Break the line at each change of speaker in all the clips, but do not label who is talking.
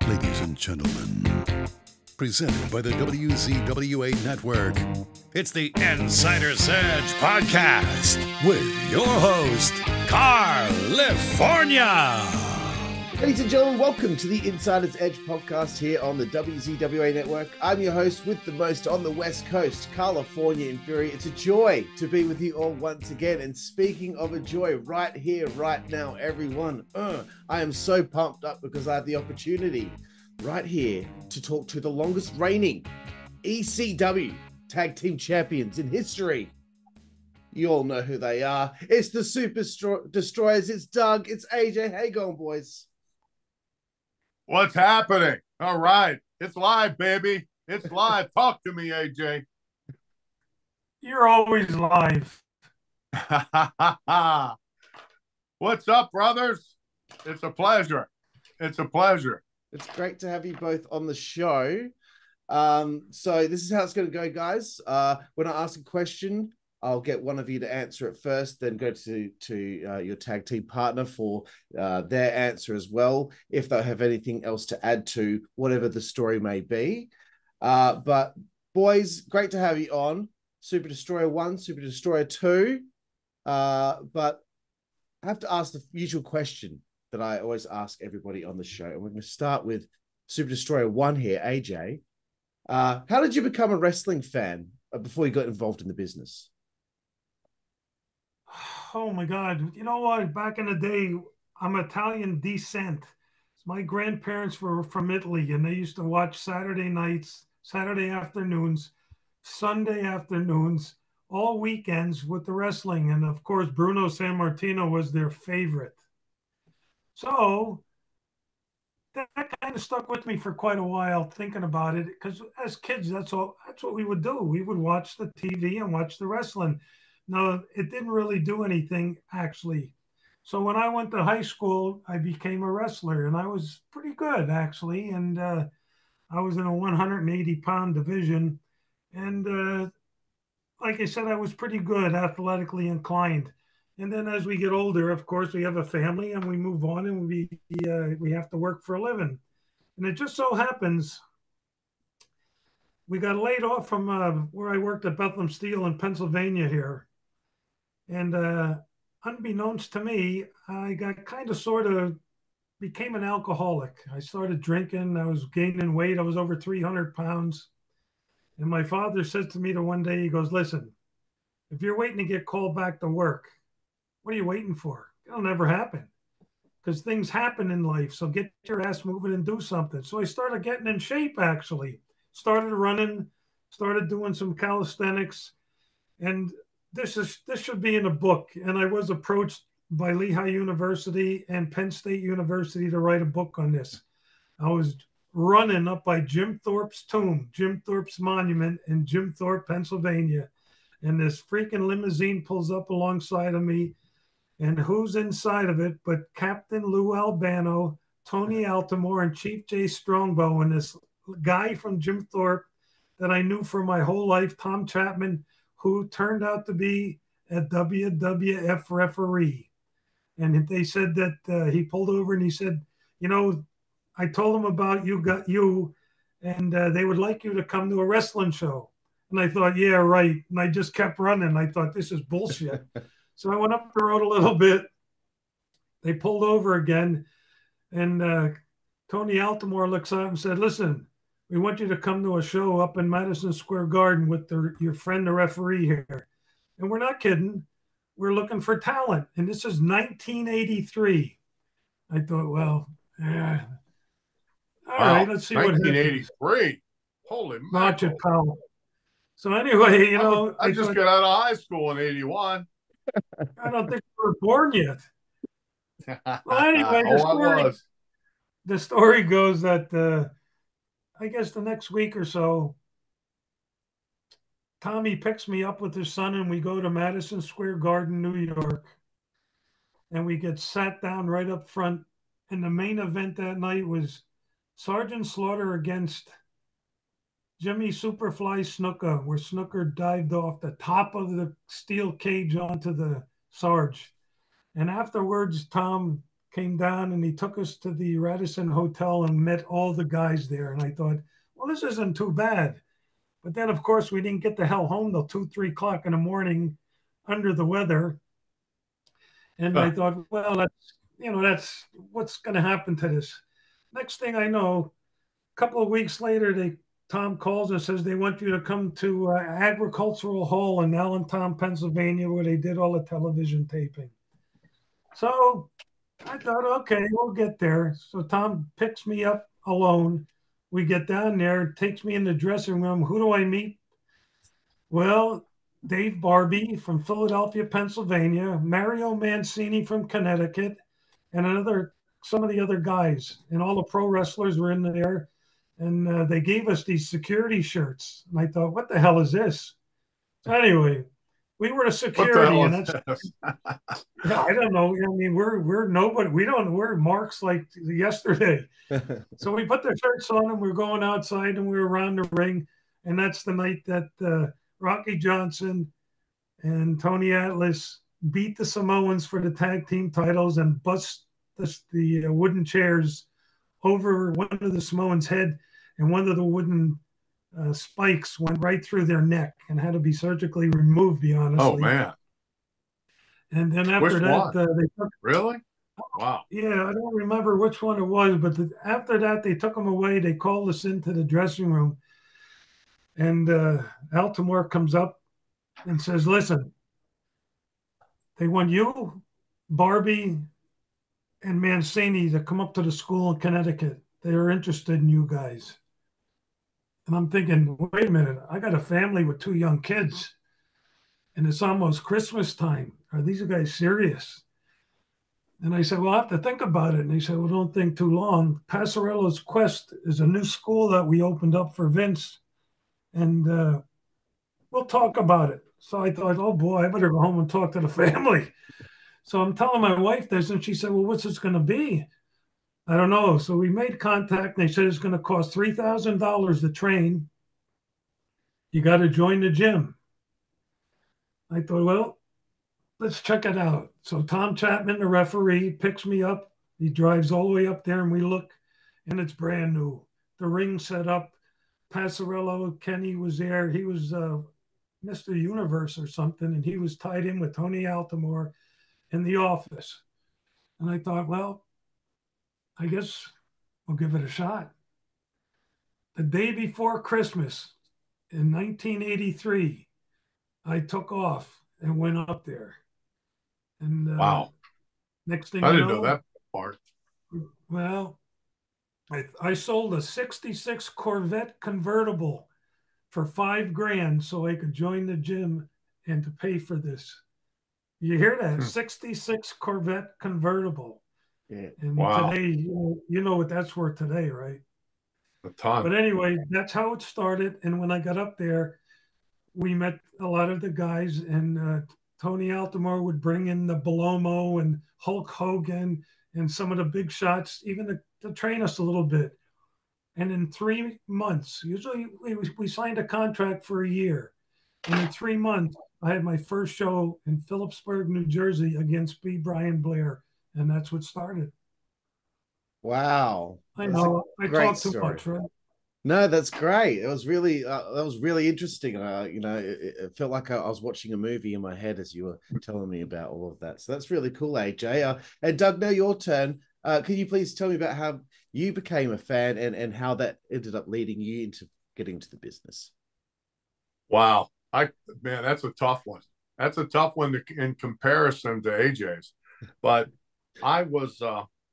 Ladies and gentlemen, presented by the WZWA Network, it's the Insider's Edge Podcast with your host, California.
Ladies and gentlemen, welcome to the Insider's Edge Podcast here on the WZWA Network. I'm your host with the most on the West Coast, California in Fury. It's a joy to be with you all once again. And speaking of a joy, right here, right now, everyone, I am so pumped up because I have the opportunity right here to talk to the longest reigning ECW Tag Team Champions in history. You all know who they are. It's the Super Destroyers. It's Doug. It's AJ. How you going, boys?
What's happening? All right. It's live, baby. It's live. Talk to me, AJ.
You're always live.
What's up, brothers? It's a pleasure. It's a pleasure.
It's great to have you both on the show. So this is how it's going to go, guys. When I ask a question, I'll get one of you to answer it first, then go to your tag team partner for their answer as well, if they have anything else to add to whatever the story may be. But boys, great to have you on. Super Destroyer 1, Super Destroyer 2. But I have to ask the usual question that I always ask everybody on the show. And we're going to start with Super Destroyer 1 here, AJ. How did you become a wrestling fan before you got involved in the business?
Oh my God. You know what? Back in the day, I'm Italian descent. My grandparents were from Italy and they used to watch Saturday nights, Saturday afternoons, Sunday afternoons, all weekends with the wrestling. And of course, Bruno Sammartino was their favorite. So that kind of stuck with me for quite a while thinking about it, because as kids, that's what we would do. We would watch the TV and watch the wrestling. No, it didn't really do anything, actually. So when I went to high school, I became a wrestler, and I was pretty good, actually. And I was in a 180-pound division. And like I said, I was pretty good, athletically inclined. And then as we get older, of course, we have a family, and we move on, and we have to work for a living. And it just so happens we got laid off from where I worked at Bethlehem Steel in Pennsylvania here. And unbeknownst to me, I got kind of sort of became an alcoholic. I started drinking. I was gaining weight. I was over 300 pounds. And my father said to me one day, he goes, listen, if you're waiting to get called back to work, what are you waiting for? It'll never happen, because things happen in life. So get your ass moving and do something. So I started getting in shape, actually. Started running, started doing some calisthenics. And this should be in a book. And I was approached by Lehigh University and Penn State University to write a book on this. I was running up by Jim Thorpe's tomb, Jim Thorpe's monument in Jim Thorpe, Pennsylvania. And this freaking limousine pulls up alongside of me. And who's inside of it but Captain Lou Albano, Tony Altimore, and Chief Jay Strongbow, and this guy from Jim Thorpe that I knew for my whole life, Tom Chapman, who turned out to be a WWF referee. And they said that he pulled over and he said, you know, I told them about you, and they would like you to come to a wrestling show. And I thought, yeah, right. And I just kept running. I thought, this is bullshit. So I went up the road a little bit. They pulled over again. And Tony Altimore looks up and said, listen, we want you to come to a show up in Madison Square Garden with your friend, the referee here. And we're not kidding. We're looking for talent. And this is 1983. I thought, well, yeah. All right, let's see what happens.
1983. Holy
Watch it,
mackerel.
pal. So anyway, you know.
I just got out of high school in 81.
I don't think we were born yet. Well, anyway, the story goes that I guess the next week or so, Tommy picks me up with his son and we go to Madison Square Garden, New York. And we get sat down right up front. And the main event that night was Sergeant Slaughter against Jimmy Superfly Snuka, where Snuka dived off the top of the steel cage onto the Sarge. And afterwards, Tom came down and he took us to the Radisson Hotel and met all the guys there. And I thought, well, this isn't too bad. But then, of course, we didn't get the hell home till 2, 3 o'clock in the morning under the weather. And I thought, well, that's what's going to happen to this. Next thing I know, a couple of weeks later, Tom calls and says they want you to come to Agricultural Hall in Allentown, Pennsylvania, where they did all the television taping. So I thought, okay, we'll get there. So Tom picks me up alone. We get down there, takes me in the dressing room. Who do I meet? Well, Dave Barbie from Philadelphia, Pennsylvania, Mario Mancini from Connecticut, and some of the other guys. And all the pro wrestlers were in there. And they gave us these security shirts. And I thought, what the hell is this? So anyway, we were the security. And that's, I don't know. I mean, we're nobody. We're marks like yesterday. So we put the shirts on and we're going outside and we were around the ring. And that's the night that Rocky Johnson and Tony Atlas beat the Samoans for the tag team titles and bust the wooden chairs over one of the Samoans' head, and one of the wooden spikes went right through their neck and had to be surgically removed, honestly.
Oh, man.
And then after that, they took...
Really? Wow.
Yeah, I don't remember which one it was, but after that, they took them away. They called us into the dressing room. And Altamore comes up and says, listen, they want you, Barbie, and Mancini to come up to the school in Connecticut. They are interested in you guys. And I'm thinking, wait a minute, I got a family with 2 young kids and it's almost Christmas time. Are these guys serious? And I said, well, I have to think about it. And he said, well, don't think too long. Passerello's Quest is a new school that we opened up for Vince. And we'll talk about it. So I thought, oh boy, I better go home and talk to the family. So I'm telling my wife this, and she said, well, what's this going to be? I don't know. So we made contact, and they said it's going to cost $3,000 to train. You got to join the gym. I thought, well, let's check it out. So Tom Chapman, the referee, picks me up. He drives all the way up there, and we look, and it's brand new. The ring set up. Passarello, Kenny was there. He was Mr. Universe or something, and he was tied in with Tony Altamore in the office. And I thought, well, I guess we'll give it a shot. The day before Christmas in 1983, I took off and went up there. And
wow.
Next thing
I didn't know that part.
Well, I sold a 66 Corvette convertible for $5,000 so I could join the gym and to pay for this. You hear that? 66 Corvette convertible.
Yeah.
And
wow.
Today, you know what that's worth today, right?
A ton.
But anyway, that's how it started. And when I got up there, we met a lot of the guys, and Tony Altamore would bring in the Belomo and Hulk Hogan and some of the big shots, even to train us a little bit. And in 3 months, usually we signed a contract for a year. And in 3 months, I had my first show in Phillipsburg, New Jersey against B. Brian Blair. And that's what started.
Wow.
I know. I talk too much, right?
No, that's great. It was really interesting. It felt like I was watching a movie in my head as you were telling me about all of that. So that's really cool, AJ. And Doug, now your turn. Can you please tell me about how you became a fan and how that ended up leading you into getting to the business?
Wow. Man, that's a tough one. That's a tough one in comparison to AJ's. But I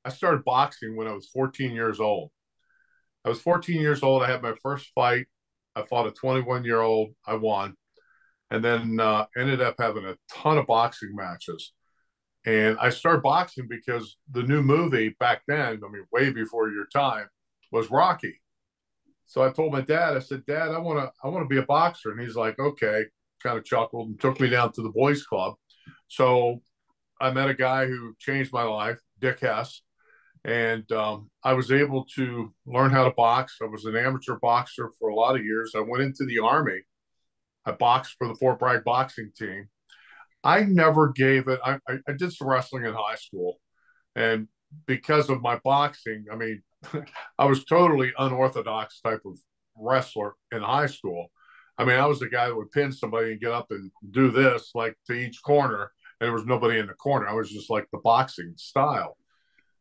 started boxing when I was 14 years old. I was 14 years old. I had my first fight. I fought a 21-year-old. I won. And then ended up having a ton of boxing matches. And I started boxing because the new movie back then, I mean, way before your time, was Rocky. So I told my dad, I said, Dad, I want to be a boxer. And he's like, okay, kind of chuckled and took me down to the boys club. So I met a guy who changed my life, Dick Hess. And I was able to learn how to box. I was an amateur boxer for a lot of years. I went into the Army. I boxed for the Fort Bragg boxing team. I never gave it. I did some wrestling in high school. And because of my boxing, I mean, I was totally unorthodox type of wrestler in high school. I mean, I was the guy that would pin somebody and get up and do this like to each corner, and there was nobody in the corner. I was just like the boxing style.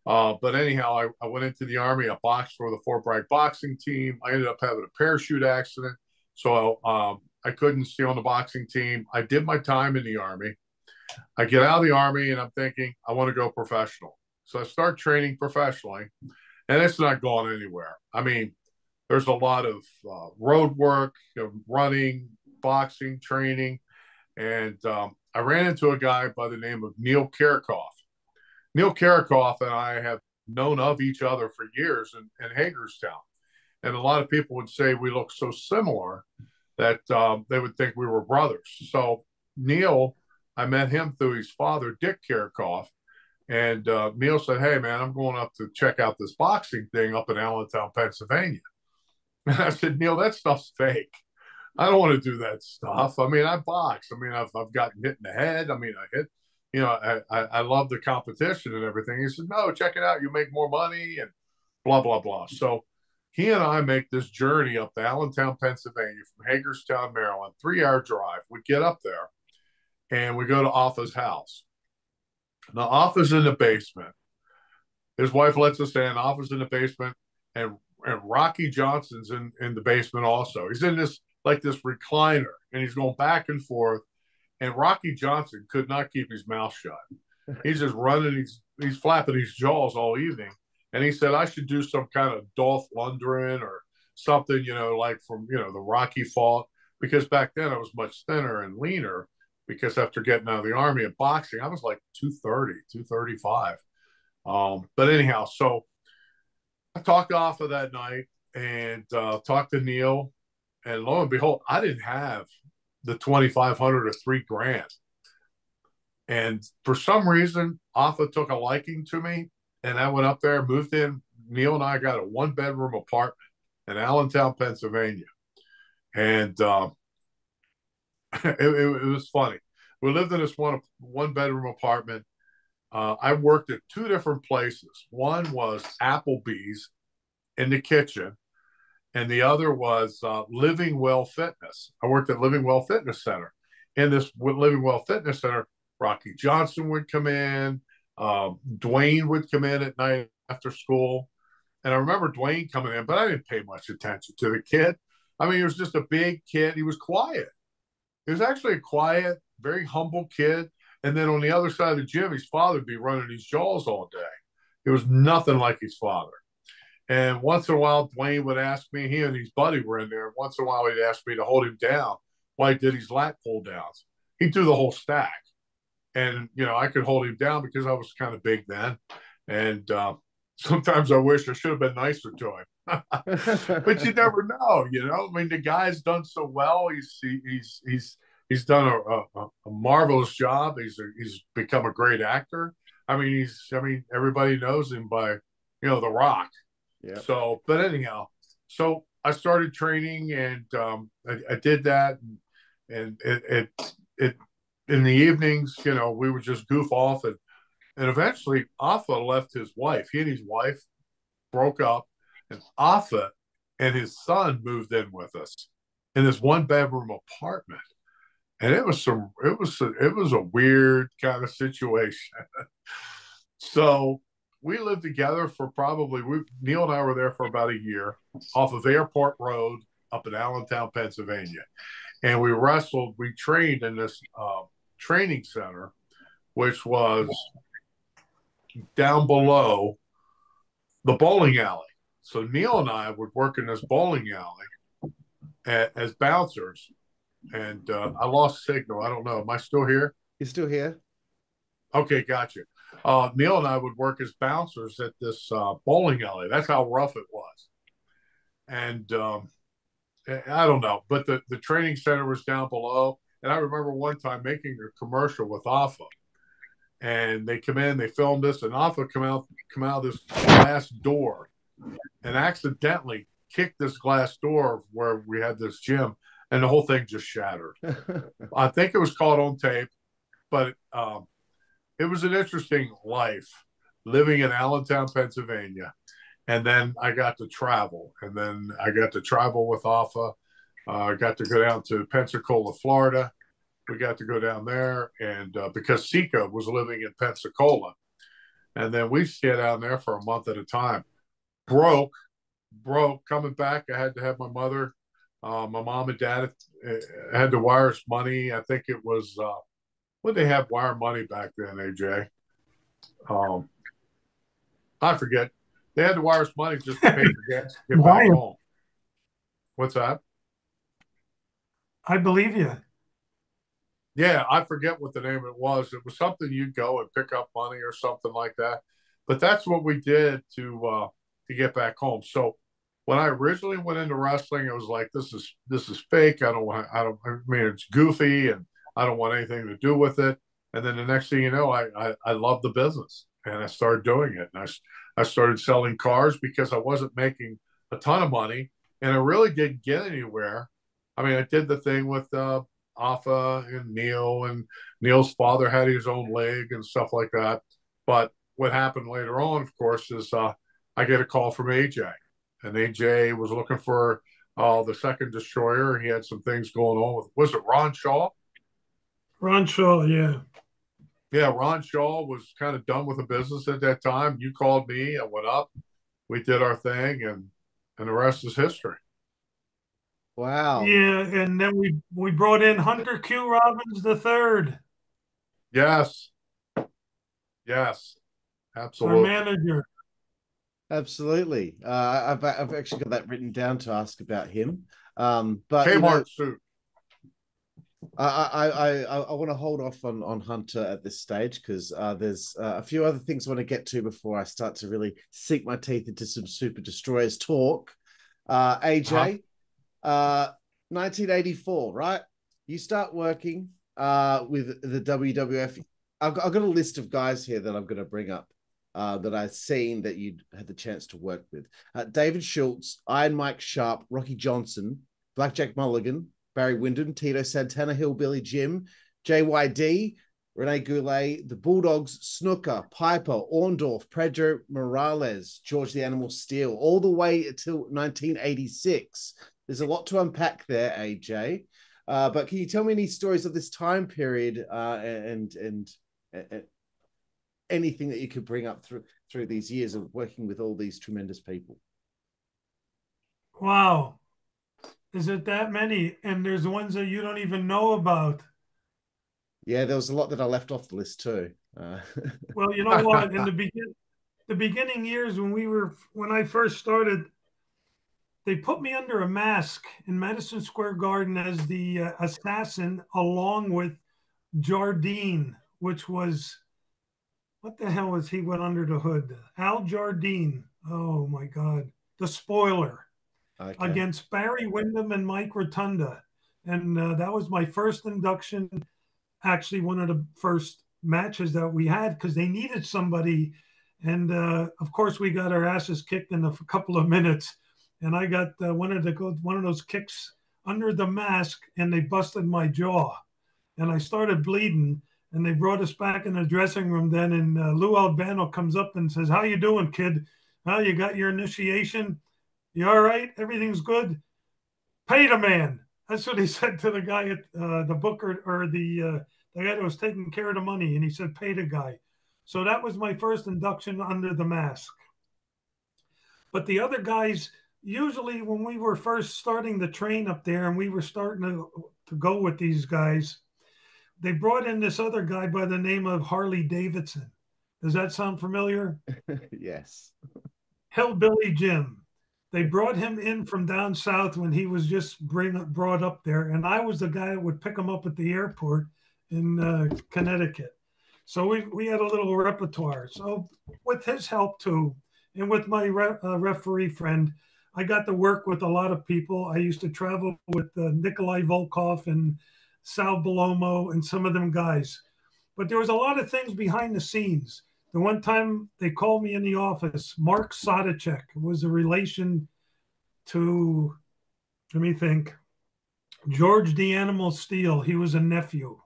But anyhow, I went into the Army. I boxed for the Fort Bragg boxing team. I ended up having a parachute accident, so I couldn't stay on the boxing team. I did my time in the Army. I get out of the Army, and I'm thinking I want to go professional. So I start training professionally, and it's not going anywhere. I mean, there's a lot of road work, running, boxing, training, and I ran into a guy by the name of Neil Karakoff. Neil Karakoff and I have known of each other for years in Hagerstown. And a lot of people would say we look so similar that they would think we were brothers. So Neil, I met him through his father, Dick Karakoff. And Neil said, hey, man, I'm going up to check out this boxing thing up in Allentown, Pennsylvania. And I said, Neil, that stuff's fake. I don't want to do that stuff. I mean, I box. I mean, I've gotten hit in the head. I mean, I hit, I love the competition and everything. He said, no, check it out. You make more money and blah, blah, blah. So he and I make this journey up to Allentown, Pennsylvania from Hagerstown, Maryland, 3-hour drive. We get up there and we go to Offa's house. Now, Offa's in the basement. His wife lets us in. Offa's in the basement, and Rocky Johnson's in the basement also. He's in this recliner, and he's going back and forth. And Rocky Johnson could not keep his mouth shut. He's just running. He's flapping his jaws all evening. And he said I should do some kind of Dolph Lundgren or something, like from the Rocky fought, because back then I was much thinner and leaner. Because after getting out of the Army and boxing, I was like 230, 235. But anyhow, so I talked off of that night and talked to Neil, and lo and behold, I didn't have the 2,500 or $3,000. And for some reason, Offa took a liking to me, and I went up there, moved in. Neil and I got a 1-bedroom apartment in Allentown, Pennsylvania. And it was funny. We lived in this one-bedroom apartment. I worked at 2 different places. One was Applebee's in the kitchen, and the other was Living Well Fitness. I worked at Living Well Fitness Center. In this Living Well Fitness Center, Rocky Johnson would come in. Dwayne would come in at night after school. And I remember Dwayne coming in, but I didn't pay much attention to the kid. I mean, he was just a big kid. He was quiet. He was actually a quiet, very humble kid. And then on the other side of the gym, his father would be running his jaws all day. It was nothing like his father. And once in a while, Dwayne would ask me, he and his buddy were in there. Once in a while, he'd ask me to hold him down while he did his lat pull downs. He'd do the whole stack. And, I could hold him down because I was kind of big then. And sometimes I wish I should have been nicer to him. But you never know, I mean, the guy's done so well. He's done a marvelous job. He's become a great actor. I mean, everybody knows him by, The Rock. Yeah. So, but anyhow, so I started training, and I did that, and it in the evenings, we would just goof off, and eventually Offa left his wife. He and his wife broke up, and Offa and his son moved in with us in this 1-bedroom apartment. And it was a weird kind of situation. So we lived together for Neil and I were there for about a year off of Airport Road up in Allentown, Pennsylvania. And we trained in this training center, which was down below the bowling alley. So Neil and I would work in this bowling alley as bouncers. And I lost signal. I don't know. Am I still here?
You're still here.
Okay, gotcha. Neil and I would work as bouncers at this bowling alley. That's how rough it was. And I don't know. But the training center was down below. And I remember one time making a commercial with Offa. And they come in, they filmed this, and Offa come out of this glass door and accidentally kicked this glass door where we had this gym. And the whole thing just shattered. I think it was caught on tape, but it was an interesting life living in Allentown, Pennsylvania. And then I got to travel. And then I got to travel with Alpha. I got to go down to Pensacola, Florida. We got to go down there. And because Sika was living in Pensacola. And then we stayed down there for a month at a time. Broke, coming back. I had to have my mother, my mom and dad had to wire us money. I think it was, what did they have wire money back then, AJ? I forget. They had to wire us money just to pay for gas to get back home. What's that?
I believe you.
Yeah, I forget what the name it was. It was something you'd go and pick up money or something like that. But that's what we did to get back home. So when I originally went into wrestling, it was like, this is fake. I mean, it's goofy and I don't want anything to do with it. And then the next thing you know, I love the business and I started doing it. And I started selling cars because I wasn't making a ton of money and I really didn't get anywhere. I mean, I did the thing with Alpha and Neil, and Neil's father had his own league and stuff like that. But what happened later on, of course, is I get a call from AJ, and AJ was looking for the second destroyer. He had some things going on with, was it Ron Shaw?
Ron Shaw, yeah.
Yeah, Ron Shaw was kind of done with the business at that time. You called me, I went up, we did our thing, and the rest is history.
Wow.
Yeah, and then we brought in Hunter Q. Robbins III.
Yes. Yes. Absolutely.
Our manager.
Absolutely. I've actually got that written down to ask about him. But
Kmart suit.
I want to hold off on Hunter at this stage because there's a few other things I want to get to before I start to really sink my teeth into some Super Destroyers talk. AJ, 1984, right? You start working with the WWF. I've got a list of guys here that I'm going to bring up that I've seen that you'd had the chance to work with. David Schultz, Iron Mike Sharp, Rocky Johnson, Blackjack Mulligan, Barry Windham, Tito Santana, Hillbilly Jim, JYD, Rene Goulet, the Bulldogs, Snooker, Piper, Orndorff, Pedro Morales, George the Animal Steel, all the way until 1986. There's a lot to unpack there, AJ. But can you tell me any stories of this time period and anything that you could bring up through these years of working with all these tremendous people?
Wow. Is it that many? And there's ones that you don't even know about.
Yeah, there was a lot that I left off the list too.
Well, you know what? In the beginning years when I first started, they put me under a mask in Madison Square Garden as the assassin, along with Jardine, which was, what the hell was he went under the hood? Al Jardine. Oh my God. The Spoiler. Okay. Against Barry Windham and Mike Rotunda. And that was my first induction, actually one of the first matches that we had because they needed somebody. And of course, we got our asses kicked in a couple of minutes. And I got one of those kicks under the mask and they busted my jaw. And I started bleeding. And they brought us back in the dressing room then. And Lou Albano comes up and says, "How you doing, kid? Well, you got your initiation? You all right? Everything's good? Pay the man." That's what he said to the guy at the booker or the guy that was taking care of the money. And he said, "Pay the guy." So that was my first induction under the mask. But the other guys, usually when we were first starting the train up there and we were starting to go with these guys, they brought in this other guy by the name of Harley Davidson. Does that sound familiar?
Yes.
Hillbilly Jim. They brought him in from down south when he was just brought up there. And I was the guy that would pick him up at the airport in Connecticut. So we had a little repertoire. So with his help too, and with my referee friend, I got to work with a lot of people. I used to travel with Nikolai Volkov and Sal Bellomo and some of them guys. But there was a lot of things behind the scenes. The one time they called me in the office, Mark Sadacek was a relation to, let me think, George the Animal Steel. He was a nephew.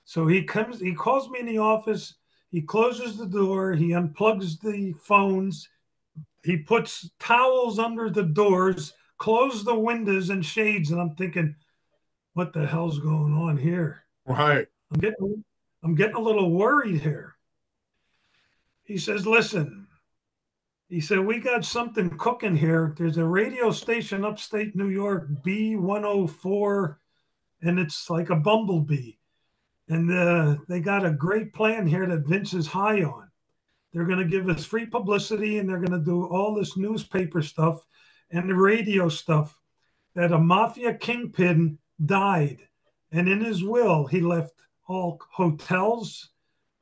So he calls me in the office. He closes the door. He unplugs the phones. He puts towels under the doors, close the windows and shades. And I'm thinking, what the hell's going on here?
Right.
I'm getting a little worried here. He says, listen, he said, we got something cooking here. There's a radio station upstate New York, B104, and it's like a bumblebee. And they got a great plan here that Vince is high on. They're going to give us free publicity, and they're going to do all this newspaper stuff and the radio stuff, that a mafia kingpin died. And in his will, he left all hotels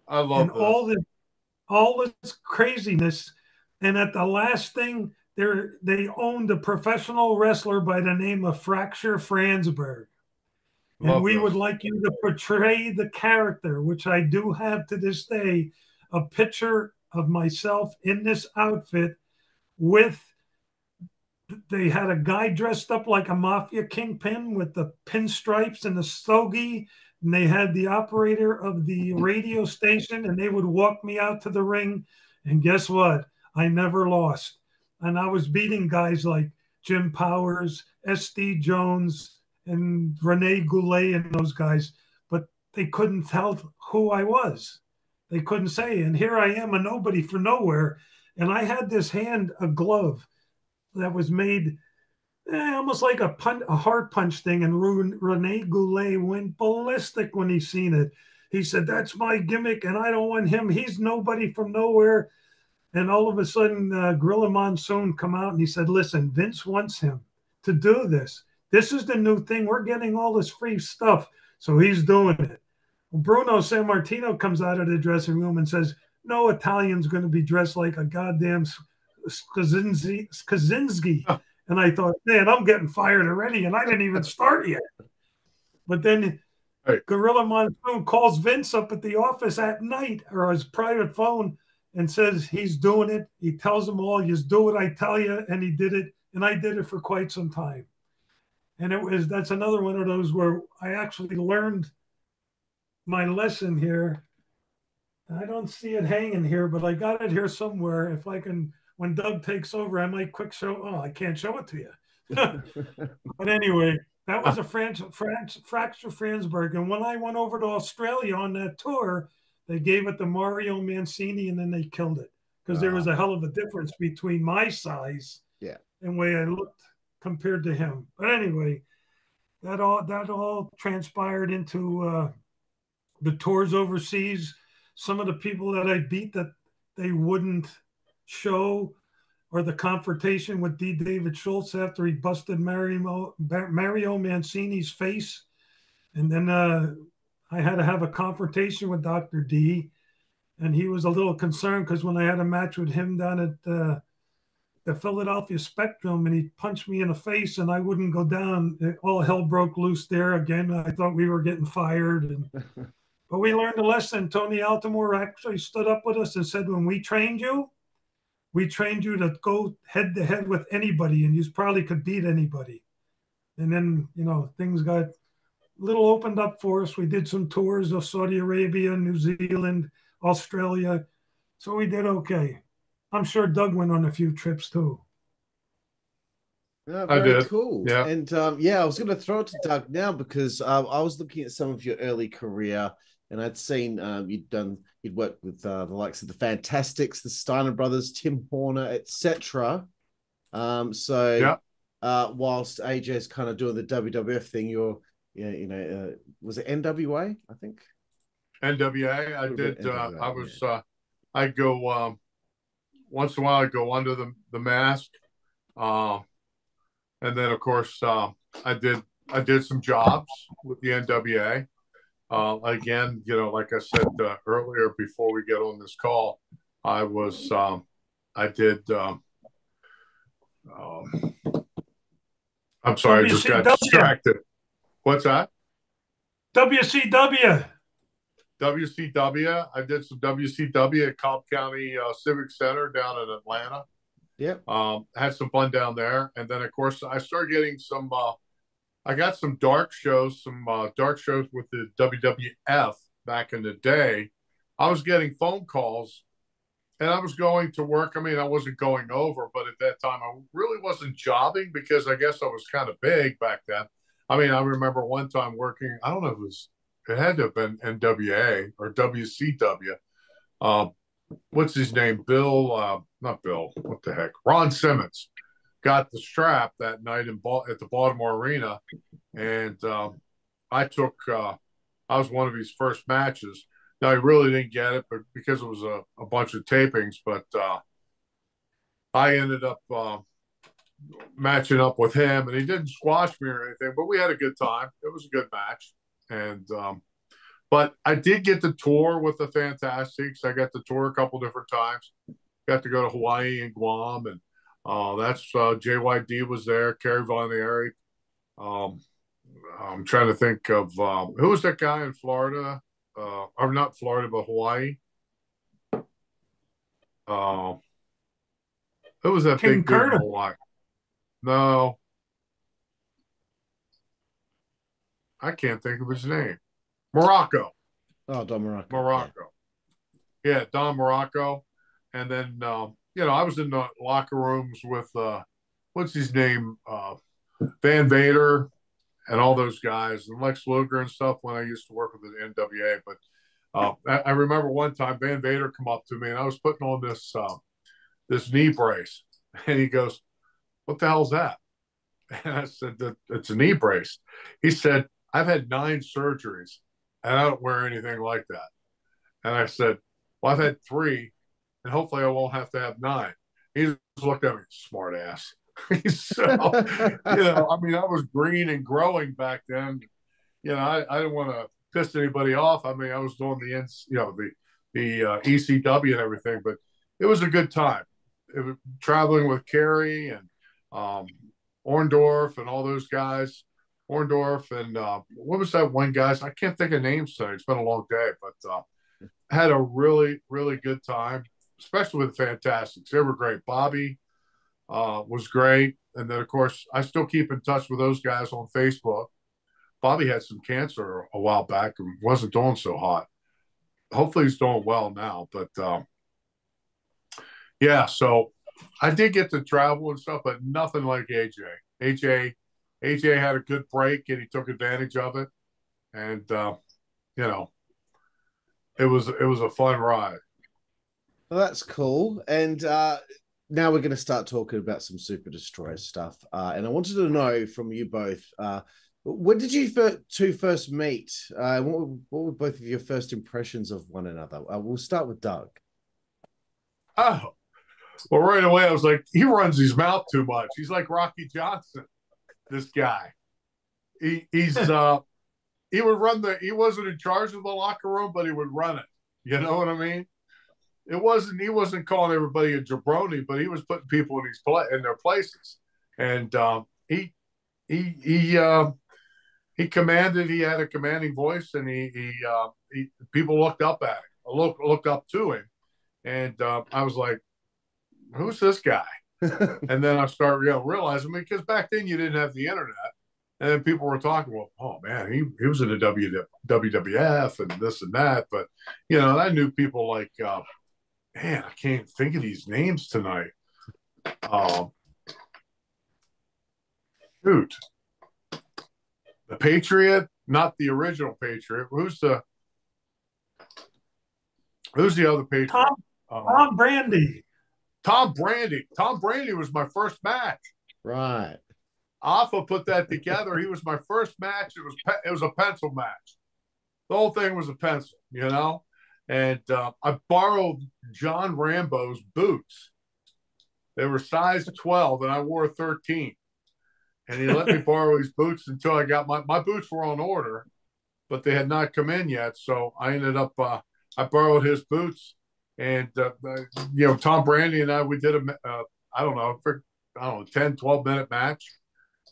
I love
and
this.
all this craziness. And at the last thing, they owned a professional wrestler by the name of Fracture Fransberg. And we would like you to portray the character, which I do have to this day, a picture of myself in this outfit with, they had a guy dressed up like a mafia kingpin with the pinstripes and the stogie. And they had the operator of the radio station, and they would walk me out to the ring. And guess what? I never lost. And I was beating guys like Jim Powers, S.D. Jones, and Rene Goulet and those guys, but they couldn't tell who I was. They couldn't say. And here I am, a nobody for nowhere. And I had this hand, a glove that was made almost like a heart punch thing. And Rene Goulet went ballistic when he seen it. He said, that's my gimmick, and I don't want him. He's nobody from nowhere. And all of a sudden, Gorilla Monsoon come out and he said, listen, Vince wants him to do this. This is the new thing. We're getting all this free stuff. So he's doing it. Bruno Sammartino comes out of the dressing room and says, no Italian's going to be dressed like a goddamn Kaczynski. And I thought, man, I'm getting fired already. And I didn't even start yet. But then Gorilla Monsoon calls Vince up at the office at night, or his private phone, and says he's doing it. He tells them all, you just do what I tell you. And he did it. And I did it for quite some time. And that's another one of those where I actually learned my lesson here. I don't see it hanging here, but I got it here somewhere. If I can, when Doug takes over, I might quick show. Oh, I can't show it to you. But anyway, that was a Fracture Fransberg. And when I went over to Australia on that tour, they gave it to Mario Mancini, and then they killed it because there was a hell of a difference between my size and the way I looked compared to him. But anyway, that all transpired into the tours overseas. Some of the people that I beat that they wouldn't show, or the confrontation with D. David Schultz after he busted Mario Mancini's face. And then I had to have a confrontation with Dr. D. And he was a little concerned because when I had a match with him down at the Philadelphia Spectrum, and he punched me in the face and I wouldn't go down, all hell broke loose there again. I thought we were getting fired. But we learned a lesson. Tony Altomore actually stood up with us and said, when we trained you to go head to head with anybody, and you probably could beat anybody. And then, things got a little opened up for us. We did some tours of Saudi Arabia, New Zealand, Australia. So we did okay. I'm sure Doug went on a few trips too.
Yeah, very
I did.
Cool.
Yeah.
And I was going to throw it to Doug now because I was looking at some of your early career, and I'd seen you'd worked with the likes of the Fantastics, the Steiner Brothers, Tim Horner, etc. Whilst AJ's kind of doing the WWF thing, was it NWA? I think
NWA. I did. NWA, I'd go once in a while. I'd go under the mask, and then of course I did some jobs with the NWA. Again, like I said earlier before we get on this call, I did. I'm sorry, I just got distracted. What's that?
WCW.
I did some WCW at Cobb County Civic Center down in Atlanta.
Yep.
Had some fun down there. And then, of course, I started getting some I got some dark shows with the WWF back in the day. I was getting phone calls and I was going to work. I mean, I wasn't going over, but at that time, I really wasn't jobbing because I guess I was kind of big back then. I mean, I remember one time working, I don't know if it had to have been NWA or WCW. What's his name? Not Bill, what the heck? Ron Simmons got the strap that night at the Baltimore Arena. And I was one of his first matches. Now, he really didn't get it, but because it was a bunch of tapings, but I ended up matching up with him, and he didn't squash me or anything, but we had a good time. It was a good match. And but I did get to tour with the Fantastics. I got to tour a couple different times. Got to go to Hawaii and Guam, and that's JYD was there, Kerry Von Erich. I'm trying to think of who was that guy in Florida, or not Florida, but Hawaii. Who was that
King
big dude in
Curtis.
Hawaii? No, I can't think of his name. Morocco.
Oh, Don Morocco.
Morocco. Yeah, Don Morocco. And then, I was in the locker rooms with, what's his name? Van Vader and all those guys, and Lex Luger and stuff when I used to work with the NWA. But I remember one time Van Vader come up to me, and I was putting on this knee brace. And he goes, "What the hell's that?" And I said, "It's a knee brace." He said, "I've had 9 surgeries, and I don't wear anything like that." And I said, "Well, I've had 3, and hopefully I won't have to have 9. He just looked at me, smart ass. So, I mean, I was green and growing back then. I didn't want to piss anybody off. I mean, I was doing the ECW and everything, but it was a good time. It was traveling with Kerry and Orndorff and all those guys. Orndorff and what was that one guy? I can't think of names today. It's been a long day, but had a really, really good time, especially with the Fantastics. They were great. Bobby was great. And then, of course, I still keep in touch with those guys on Facebook. Bobby had some cancer a while back and wasn't doing so hot. Hopefully he's doing well now. But, yeah, so I did get to travel and stuff, but nothing like AJ. AJ had a good break, and he took advantage of it. And, it was a fun ride.
Well, that's cool. And now we're going to start talking about some Super Destroyer stuff. And I wanted to know from you both, when did you two first meet? What were both of your first impressions of one another? We'll start with Doug.
Oh, well, right away I was like, he runs his mouth too much. He's like Rocky Johnson. This guy, he would run he wasn't in charge of the locker room, but he would run it. You know what I mean? He wasn't calling everybody a jabroni, but he was putting people in their places. And he commanded. He had a commanding voice, and he people looked up at him, looked up to him, and I was like, "Who's this guy?" And then I started realizing, because back then you didn't have the internet, and then people were talking, well, oh man, he was in the WWF and this and that, but I knew people like, man, I can't think of these names tonight. Shoot, the Patriot, not the original Patriot. Who's the other Patriot?
Tom Brandy.
Tom Brandy. Tom Brandy was my first match.
Right.
Alpha put that together. He was my first match. It was a pencil match. The whole thing was a pencil, And I borrowed John Rambo's boots. They were size 12, and I wore 13. And he let me borrow his boots until I got my boots were on order, but they had not come in yet. So I ended up I borrowed his boots. And, Tom Brandy and we did I don't know, 10, 12-minute match.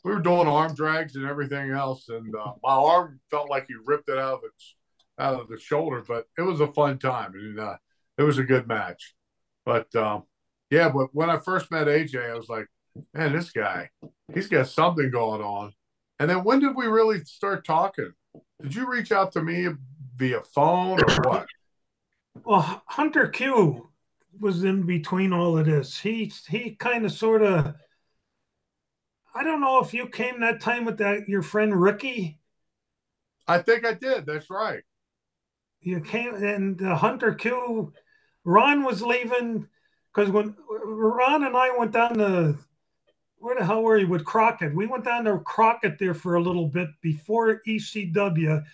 We were doing arm drags and everything else. And my arm felt like he ripped it out of the shoulder, but it was a fun time. And it was a good match. But, but when I first met AJ, I was like, man, this guy, he's got something going on. And then when did we really start talking? Did you reach out to me via phone or what?
Well, Hunter Q was in between all of this. He kind of sort of, I don't know if you came that time with that your friend Ricky.
I think I did. That's right.
You came and Hunter Q. Ron was leaving because when Ron and I went down to where the hell were you with Crockett? We went down to Crockett there for a little bit before ECW,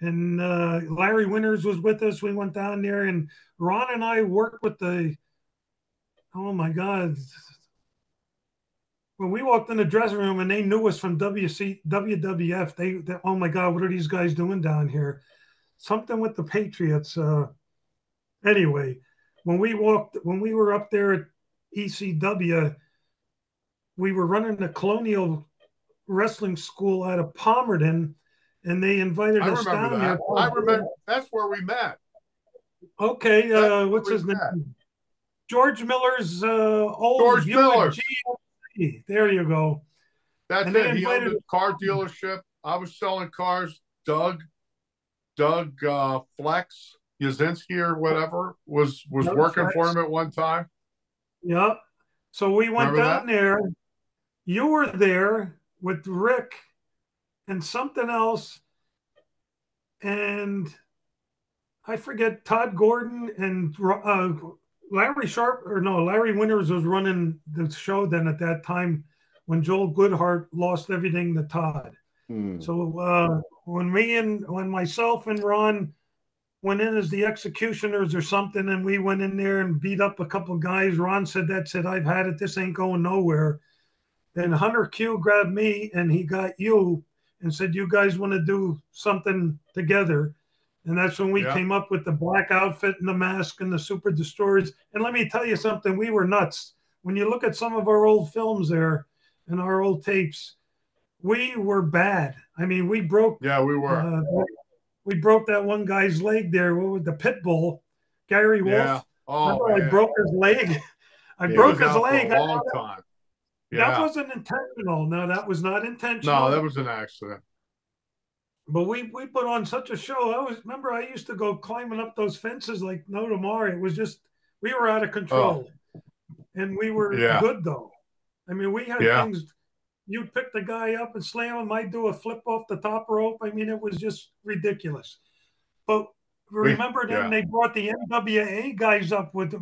and Larry Winters was with us. We went down there, and Ron and I worked with the. Oh my God! When we walked in the dressing room and they knew us from WWF, they oh my God, what are these guys doing down here? Something with the Patriots. Anyway, when we were up there at ECW, we were running the Colonial Wrestling School out of Palmerton, and they invited
I
us
remember
down
that.
there.
I remember that's where we met.
Okay, what's his
met.
name? George Miller's old
George
Buick
Miller.
GMC. There you go.
That's
And
it.
they
He owned
invited
a car dealership. I was selling cars. Doug Flex Yazinski or whatever was
Doug
working
Flex.
for him at one time.
Yeah. So we went
Remember
down
that?
there. You were there with Rick and something else, and I forget Todd Gordon and Larry Sharp, or no, Larry Winters was running the show then at that time when Joel Goodhart lost everything to Todd. So when myself and Ron went in as the executioners or something, and we went in there and beat up a couple guys, Ron said, "That's it. I've had it. This ain't going nowhere." Then Hunter Q grabbed me and he got you and said, "You guys want to do something together?" And that's when we came up with the black outfit and the mask and the super destroyers. And let me tell you something, we were nuts. When you look at some of our old films there and our old tapes, we were bad. I mean, we broke.
Yeah, we were.
We broke that one guy's leg there with the pit bull, Gary Wolf.
Yeah. Oh,
remember, I broke his leg. I
he
broke
was
his
out
leg.
for a long time.
That
Yeah.
wasn't intentional. No, that was not intentional.
No, that was an accident.
But we put on such a show. Remember I used to go climbing up those fences like no tomorrow. It was just we were out of control. And we were good though. I mean, we had things. You'd pick the guy up and slam him. I'd do a flip off the top rope. I mean, it was just ridiculous. But remember then they brought the NWA guys up with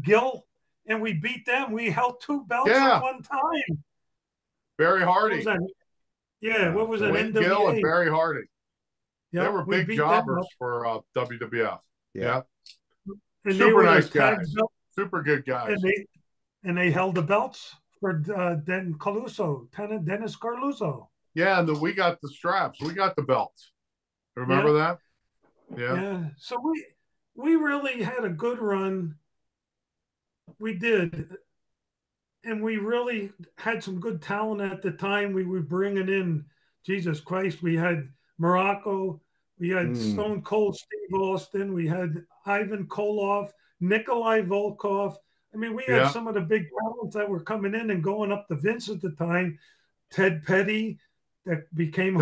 Gil, and we beat them. We held 2 belts at one time.
Barry Hardy.
What was it?
Wayne
NWA.
Gill and Barry Hardy.
Yeah,
they were big jobbers for WWF. Yeah.
And
super nice guys. Super good guys.
And they held the belts for Dennis Carluso.
Yeah, and we got the straps. We got the belts. Remember that?
Yeah. So we really had a good run. We did. And we really had some good talent at the time. We were bringing in, Jesus Christ, we had Morocco, we had Stone Cold Steve Austin, we had Ivan Koloff, Nikolai Volkov. I mean, we had some of the big talents that were coming in and going up to Vince at the time. Ted Petty, that became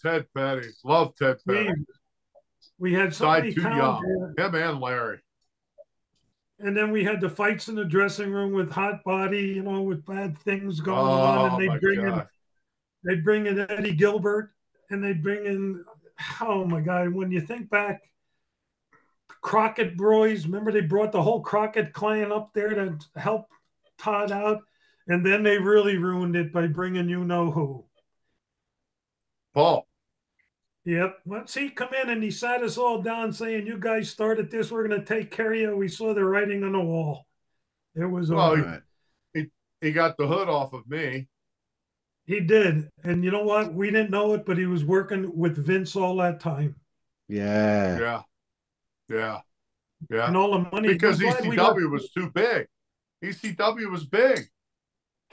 Ted Petty. Love Ted Petty.
We had so many talent.
Him and Larry.
And then we had the fights in the dressing room with Hot Body, with bad things going on. And they'd bring in Eddie Gilbert, and they'd bring in, oh my God, when you think back, Crockett Boys, remember they brought the whole Crockett clan up there to help Todd out. And then they really ruined it by bringing you-know-who.
Paul.
Yep. Once he come in and he sat us all down saying, "You guys started this, we're going to take care of you," we saw the writing on the wall. It was
he got the hood off of me.
He did. And you know what? We didn't know it, but he was working with Vince all that time.
Yeah.
And
all the money.
Because ECW was too big. ECW was big.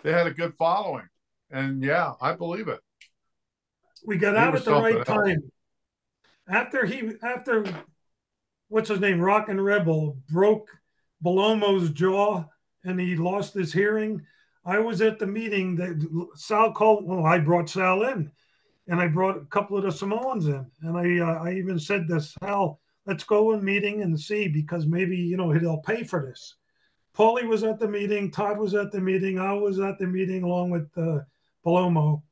They had a good following. And I believe it.
We got out at the right time. After what's his name, Rockin' Rebel broke Bellomo's jaw and he lost his hearing. I was at the meeting that Sal called. Well, I brought Sal in, and I brought a couple of the Samoans in, and I even said to Sal, let's go to a meeting and see, because maybe, you know, they'll pay for this. Paulie was at the meeting. Todd was at the meeting. I was at the meeting along with Palomo.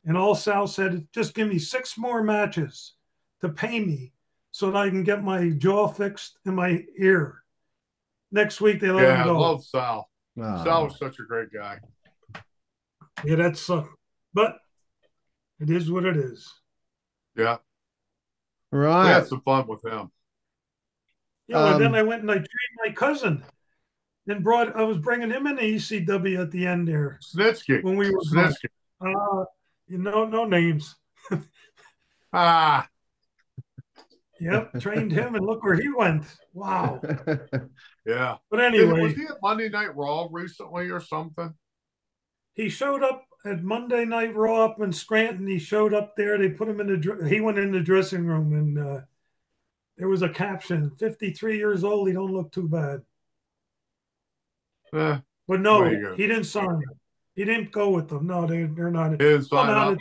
And all Sal said, just give me 6 more matches to pay me so that I can get my jaw fixed and my ear. Next week, they let him go.
I love Sal.
Oh.
Sal was such a great guy.
Yeah, that's but it is what it is.
Yeah.
Right.
We had some fun with him.
Yeah, and then I went and I trained my cousin. And I was bringing him into ECW at the end there.
Snitsky.
When we were
Snitsky.
You know, no names. Yep, trained him, and look where he went. Wow.
Yeah.
But anyway.
Was he at Monday Night Raw recently or something?
He showed up at Monday Night Raw up in Scranton. He showed up there. They put him in he went in the dressing room, and there was a caption, 53 years old, he don't look too bad. But no, he didn't sign. He didn't go with them. No, they're not.
He didn't sign up.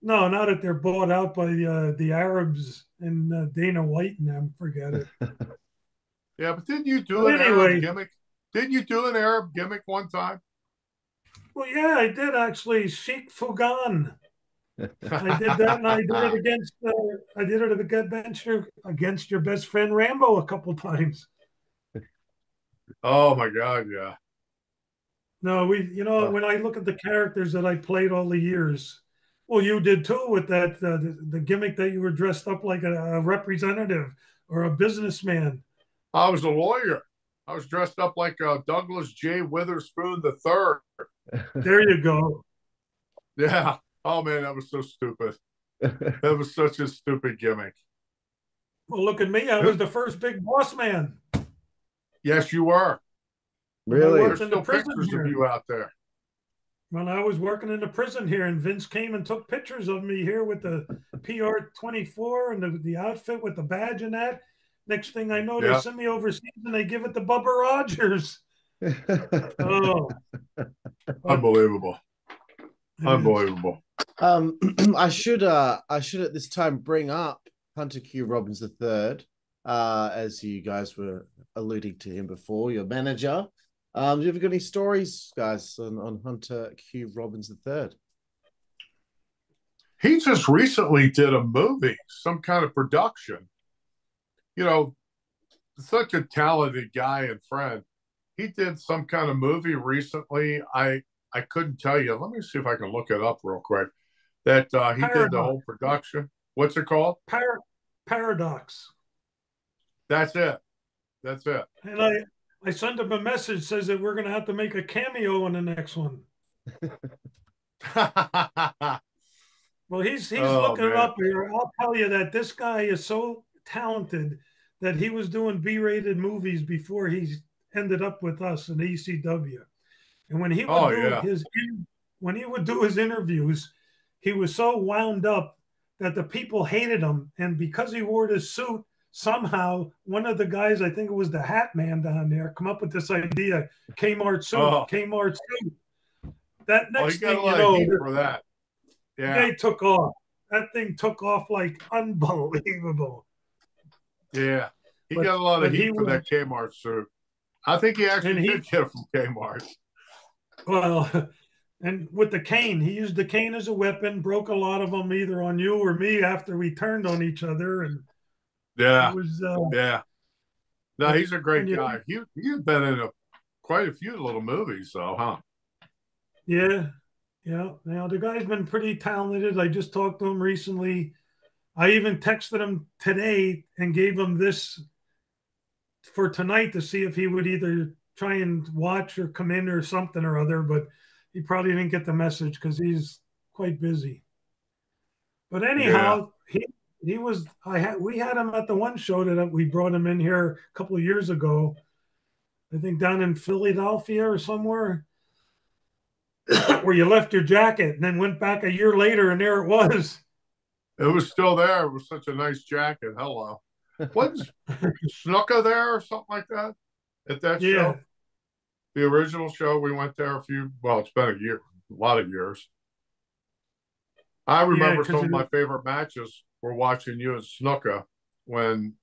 No, now that they're bought out by the Arabs and Dana White and them, forget it.
Yeah, but didn't you do an Arab gimmick? Didn't you do an Arab gimmick one time?
Well, yeah, I did actually. Sheikh Fugan. I did that, and I did it against your best friend Rambo a couple times.
Oh my God, yeah.
No, when I look at the characters that I played all the years, well, you did too with that the gimmick that you were dressed up like a representative or a businessman.
I was a lawyer. I was dressed up like Douglas J. Witherspoon III.
There you go.
Yeah. Oh man, that was so stupid. That was such a stupid gimmick.
Well, look at me. I was the first big boss man.
Yes, you were.
Really?
There's still pictures of you out there.
When I was working in the prison here, and Vince came and took pictures of me here with the PR-24 and the outfit with the badge and that. Next thing I know, they send me overseas and they give it to Bubba Rogers. Oh,
unbelievable! Unbelievable.
I should at this time bring up Hunter Q Robbins III, as you guys were alluding to him before, your manager. Do you ever got any stories, guys, on Hunter Q Robbins III?
He just recently did a movie, some kind of production. You know, such a talented guy and friend. He did some kind of movie recently. I couldn't tell you. Let me see if I can look it up real quick. That he did the whole production. What's it called?
Paradox.
That's it. That's it.
And I sent him a message, says that we're going to have to make a cameo in the next one. Well, he's looking it up here. I'll tell you that this guy is so talented that he was doing B-rated movies before he ended up with us in ECW. And when he would do his interviews, he was so wound up that the people hated him. And because he wore this suit, somehow one of the guys, I think it was the Hat Man down there, come up with this idea, Kmart suit, Kmart suit. That next thing you know,
for that. Yeah.
They took off. That thing took off like unbelievable.
Yeah. He got a lot of heat for that Kmart suit. I think he actually did get it from Kmart.
Well, and with the cane, he used the cane as a weapon, broke a lot of them either on you or me after we turned on each other. And
yeah.
It was,
No, he's a great guy. He's been in quite a few little movies, though, huh?
Yeah. Yeah. Now, the guy's been pretty talented. I just talked to him recently. I even texted him today and gave him this for tonight to see if he would either try and watch or come in or something or other, but he probably didn't get the message because he's quite busy. But anyhow, we had him at the one show that we brought him in here a couple of years ago, I think down in Philadelphia or somewhere, where you left your jacket and then went back a year later and there it was.
It was still there. It was such a nice jacket. Hello. Wasn't Snuka there or something like that at that show? The original show, we went there it's been a lot of years. I remember some of my favorite matches were watching you and Snuka when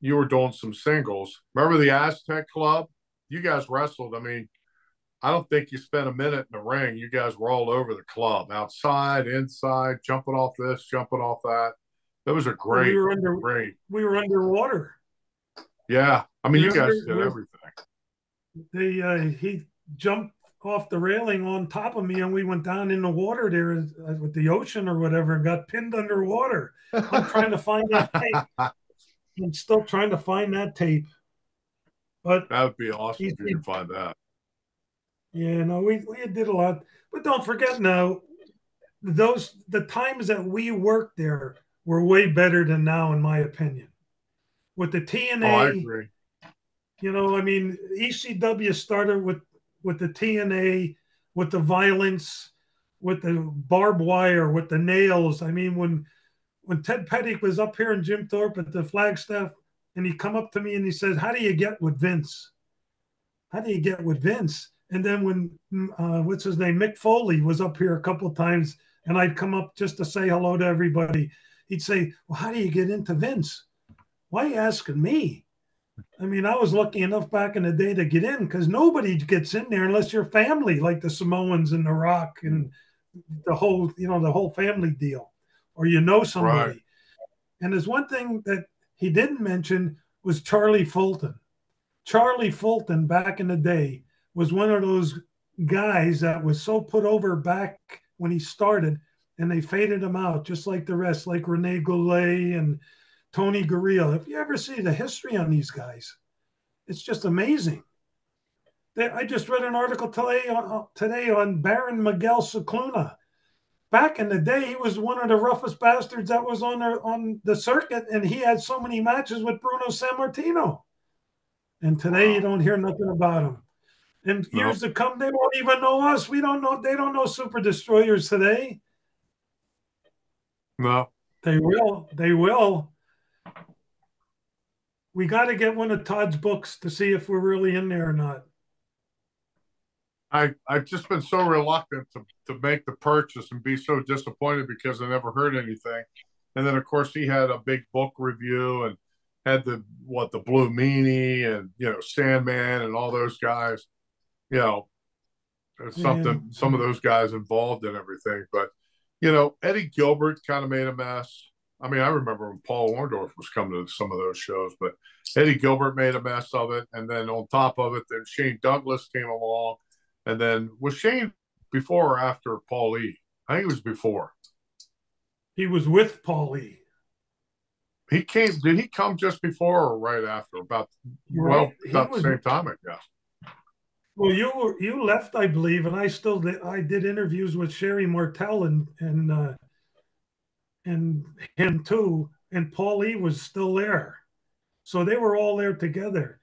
you were doing some singles. Remember the Aztec Club? You guys wrestled. I mean, I don't think you spent a minute in the ring. You guys were all over the club, outside, inside, jumping off this, jumping off that. That was a great, great.
We were underwater.
Yeah, I mean, you guys did everything.
He jumped off the railing on top of me, and we went down in the water there with the ocean or whatever, and got pinned underwater. I'm trying to find that tape. I'm still trying to find that tape. But
that would be awesome if you could find that.
Yeah, no, we did a lot, but don't forget now, the times that we worked there were way better than now, in my opinion. With the TNA,
I agree.
You know, I mean, ECW started with the TNA, with the violence, with the barbed wire, with the nails. I mean, when Ted Petty was up here in Jim Thorpe at the Flagstaff, and he come up to me and he said, "How do you get with Vince? How do you get with Vince?" And then when what's his name, Mick Foley, was up here a couple of times, and I'd come up just to say hello to everybody, he'd say, "Well, how do you get into Vince? Why are you asking me?" I mean, I was lucky enough back in the day to get in, because nobody gets in there unless you're family, like the Samoans and The Rock and the whole family deal, or somebody. Right. And there's one thing that he didn't mention was Charlie Fulton. Charlie Fulton, back in the day, was one of those guys that was so put over back when he started, and they faded him out just like the rest, like Rene Goulet and Tony Gurria. If you ever see the history on these guys, it's just amazing. I just read an article today on Baron Miguel Cicluna. Back in the day, he was one of the roughest bastards that was on the circuit, and he had so many matches with Bruno Sammartino. And today, you don't hear nothing about him. And years to come, they won't even know us. We don't know. They don't know Super Destroyers today.
No.
They will. They will. We got to get one of Todd's books to see if we're really in there or not.
I've just been so reluctant to make the purchase and be so disappointed because I never heard anything. And then, of course, he had a big book review and had the Blue Meanie and, Sandman and all those guys. Some of those guys involved in everything. But, Eddie Gilbert kind of made a mess. I mean, I remember when Paul Orndorff was coming to some of those shows, but Eddie Gilbert made a mess of it. And then on top of it, then Shane Douglas came along. And then was Shane before or after Paul E? I think it was before.
He was with Paul E.
He came. Did he come just before or right after? About the same time, I guess.
Well, you left, I believe, and I did interviews with Sherry Martel and him too, and Paul E was still there, so they were all there together.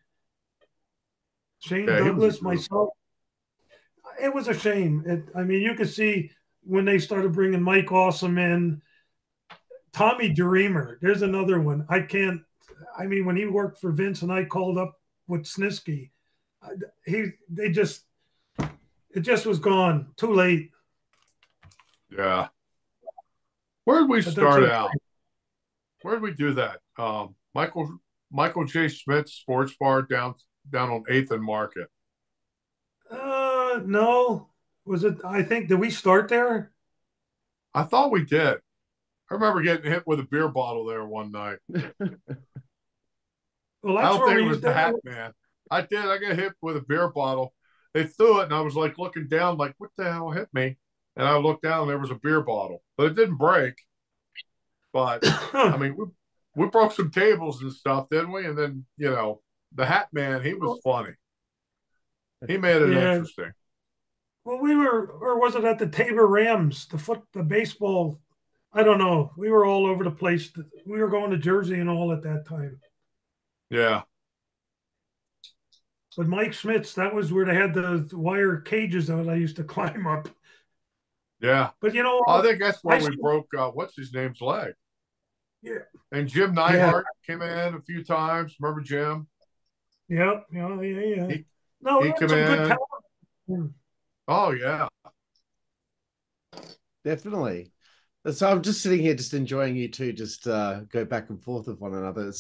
Shane Douglas, myself. It was a shame. I mean, you could see when they started bringing Mike Awesome in. Tommy Dreamer, there's another one. When he worked for Vince and I called up with Snitsky, it just was gone. Too late.
Yeah. Where did we start out? Where did we do that? Michael J. Schmidt's Sports Bar down on 8th and Market.
No. Was it? I think, did we start there?
I thought we did. I remember getting hit with a beer bottle there one night.
Well,
I don't think it was the Hat Man. I did. I got hit with a beer bottle. They threw it, and I was like looking down, like, what the hell hit me? And I looked down, and there was a beer bottle, but it didn't break. But I mean, we broke some tables and stuff, didn't we? And then the Hat Man, he was funny. He made it interesting.
Well, or was it at the Tabor Rams, the baseball? I don't know. We were all over the place. We were going to Jersey and all at that time.
Yeah.
But Mike Schmidt's, that was where they had the wire cages that I used to climb up.
Yeah.
But
I think that's where we broke what's his name's leg.
Yeah.
And Jim Neidhart came in a few times. Remember Jim?
Yep. Yeah.
He
came in. Good talent.
Oh yeah.
Definitely. So I'm just sitting here just enjoying you two just go back and forth with one another.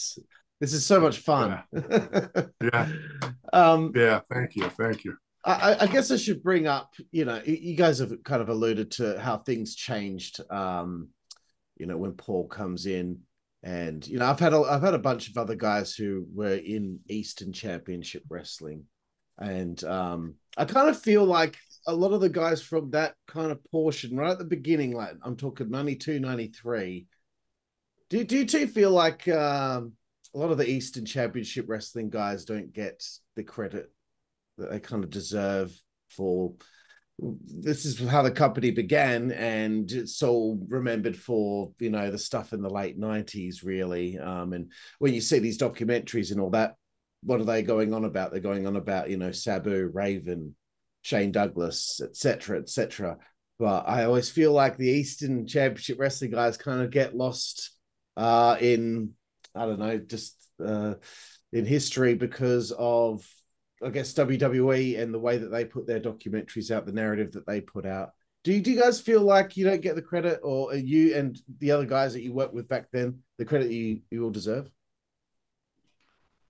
This is so much fun.
Yeah. Yeah. Thank you.
I guess I should bring up, you guys have kind of alluded to how things changed, when Paul comes in. And, I've had a bunch of other guys who were in Eastern Championship Wrestling. And I kind of feel like a lot of the guys from that kind of portion, right at the beginning, like I'm talking 92, 93, do you two feel like a lot of the Eastern Championship Wrestling guys don't get the credit that they kind of deserve for? This is how the company began, and it's all remembered for the stuff in the late 90s, really. And when you see these documentaries and all that, what are they going on about? They're going on about Sabu, Raven, Shane Douglas, etc., etc. But I always feel like the Eastern Championship Wrestling guys kind of get lost in, I don't know, just in history because of, I guess, WWE and the way that they put their documentaries out, the narrative that they put out. Do you guys feel like you don't get the credit, or are you and the other guys that you worked with back then the credit you all deserve?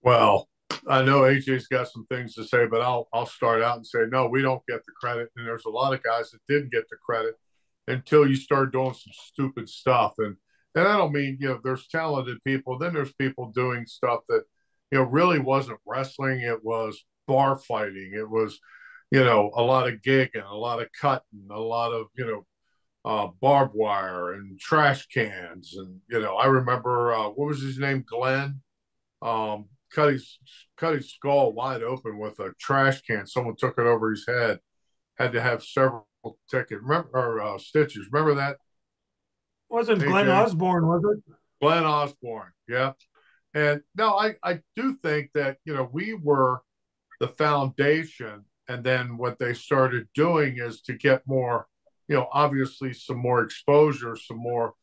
Well, I know AJ's got some things to say, but I'll start out and say, no, we don't get the credit. And there's a lot of guys that didn't get the credit until you start doing some stupid stuff. And I don't mean, there's talented people. Then there's people doing stuff that, really wasn't wrestling. It was bar fighting. It was, a lot of gigging, a lot of cutting, a lot of, barbed wire and trash cans. And, I remember, what was his name? Glenn, cut his skull wide open with a trash can. Someone took it over his head, had to have several tickets, stitches. Remember that?
Wasn't Glenn Osborne, was it?
Glenn Osborne, yeah. And no, I do think that, we were the foundation. And then what they started doing is to get more, obviously some more exposure, some more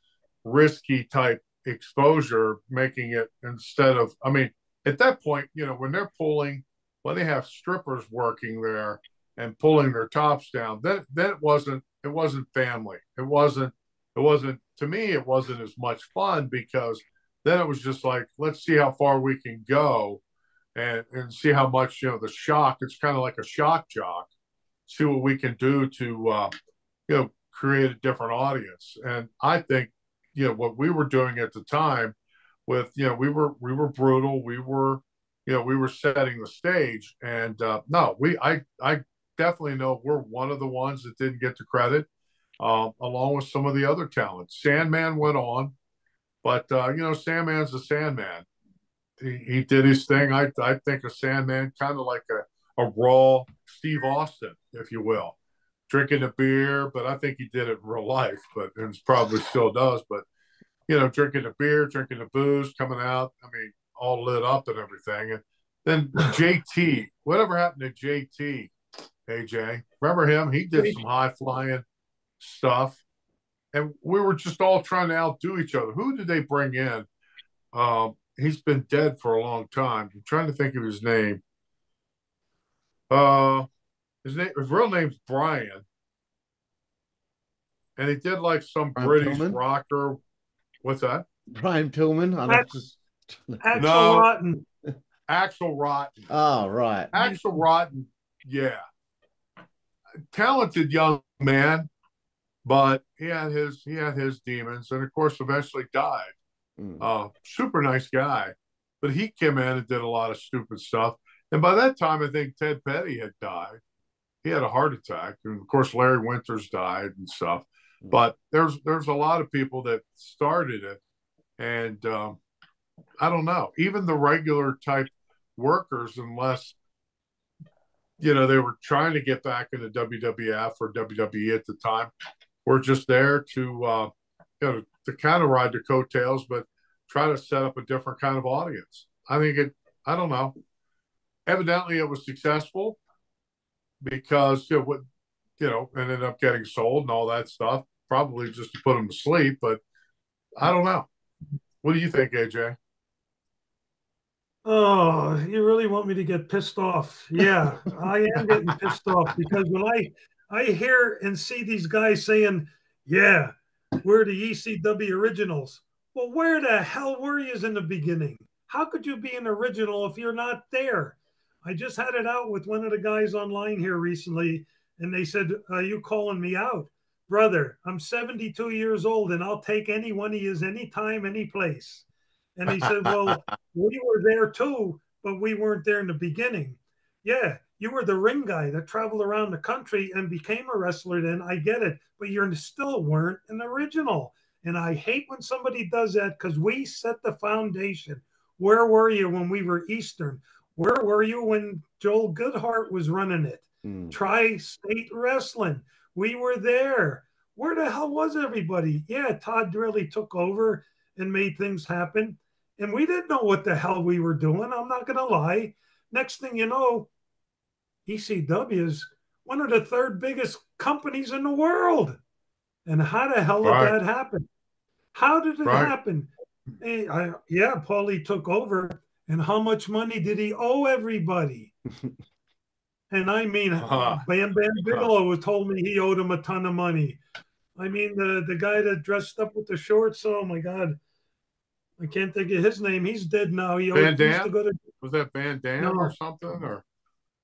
risky type exposure, making it instead of, at that point, when they have strippers working there and pulling their tops down, then it wasn't family. It wasn't, to me, it wasn't as much fun, because then it was just like, let's see how far we can go and see how much, the shock, it's kind of like a shock jock, see what we can do to, create a different audience. And I think, what we were doing at the time with, we were brutal. We were setting the stage. And no, I definitely know we're one of the ones that didn't get the credit, along with some of the other talents. Sandman went on, but Sandman's a Sandman. He did his thing. I think of Sandman kind of like a raw Steve Austin, if you will, drinking a beer, but I think he did it in real life, and probably still does. But drinking the beer, drinking the booze, coming out, all lit up and everything. And then JT, whatever happened to JT, AJ? Remember him? He did some high flying stuff, and we were just all trying to outdo each other. Who did they bring in? He's been dead for a long time. I'm trying to think of his name. His real name's Brian, and he did like some
Brian
British
Pillman?
rocker. What's that?
Brian Pillman?
Axel Rotten.
Axel Rotten.
Oh, right.
Axel Rotten, yeah. Talented young man, but he had his demons, and of course eventually died. Super nice guy, but he came in and did a lot of stupid stuff. And by that time, I think Ted Petty had died. He had a heart attack, and of course Larry Winters died and stuff. But there's a lot of people that started it, and I don't know. Even the regular type workers, unless they were trying to get back into WWF or WWE at the time, were just there to to kind of ride the coattails, but try to set up a different kind of audience. I don't know. Evidently, it was successful because ended up getting sold and all that stuff. Probably just to put them to sleep, but I don't know. What do you think, AJ?
Oh, you really want me to get pissed off? Yeah, I am getting pissed off, because when I hear and see these guys saying, yeah, we're the ECW originals. Well, where the hell were you in the beginning? How could you be an original if you're not there? I just had it out with one of the guys online here recently, and they said, "Are you calling me out?" Brother, I'm 72 years old, and I'll take any one of you anytime, any place. And he said, well, we were there too, but we weren't there in the beginning. Yeah, you were the ring guy that traveled around the country and became a wrestler then. I get it, but you still weren't an original. And I hate when somebody does that because we set the foundation. Where were you when we were Eastern? Where were you when Joel Goodhart was running it? Tri-State Wrestling. We were there. Where the hell was everybody? Yeah, Todd really took over and made things happen. And we didn't know what the hell we were doing. I'm not going to lie. Next thing you know, ECW is one of the third biggest companies in the world. And how the hell did that happen? How did it happen? Hey, Paulie took over. And how much money did he owe everybody? And I mean, Bam Bam Bigelow told me he owed him a ton of money. I mean, the guy that dressed up with the shorts, oh my God. I can't think of his name. He's dead now.
Van Dam? Was that Van Dam or something? Or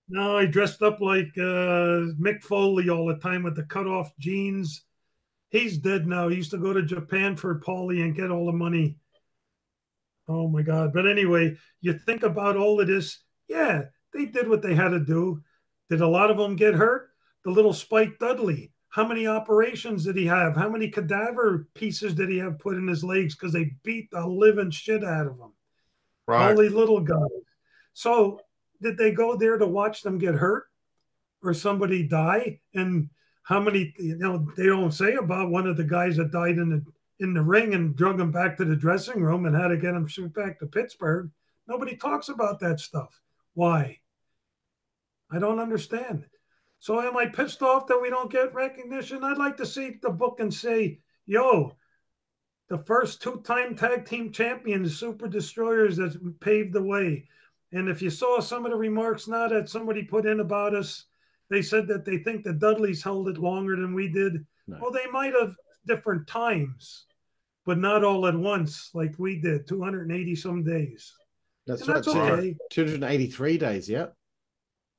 no, he dressed up like Mick Foley all the time with the cut-off jeans. He's dead now. He used to go to Japan for Paulie and get all the money. Oh my God. But anyway, you think about all of this. Yeah, they did what they had to do. Did a lot of them get hurt? The little Spike Dudley. How many operations did he have? How many cadaver pieces did he have put in his legs because they beat the living shit out of him? Right. All these little guys. So did they go there to watch them get hurt or somebody die? And how many, they don't say about one of the guys that died in the ring and drug him back to the dressing room and had to get him shipped back to Pittsburgh. Nobody talks about that stuff. Why? I don't understand. So am I pissed off that we don't get recognition? I'd like to see the book and say, yo, the first two-time tag team champions, Super Destroyers, that paved the way. And if you saw some of the remarks now that somebody put in about us, they said that they think the Dudleys held it longer than we did. No. Well, they might have different times, but not all at once like we did, 280 some days.
That's okay. 283 days, yeah.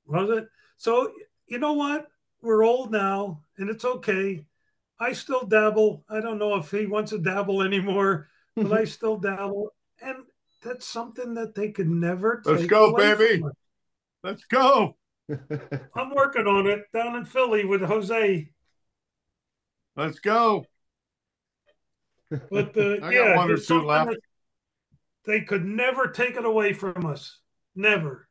Was it? So, you know what? We're old now, and it's okay. I still dabble. I don't know if he wants to dabble anymore, but I still dabble. And that's something that they could never take.
Let's go, baby. Let's go.
I'm working on it down in Philly with Jose.
Let's go.
But yeah, one or two left. They could never take it away from us. Never.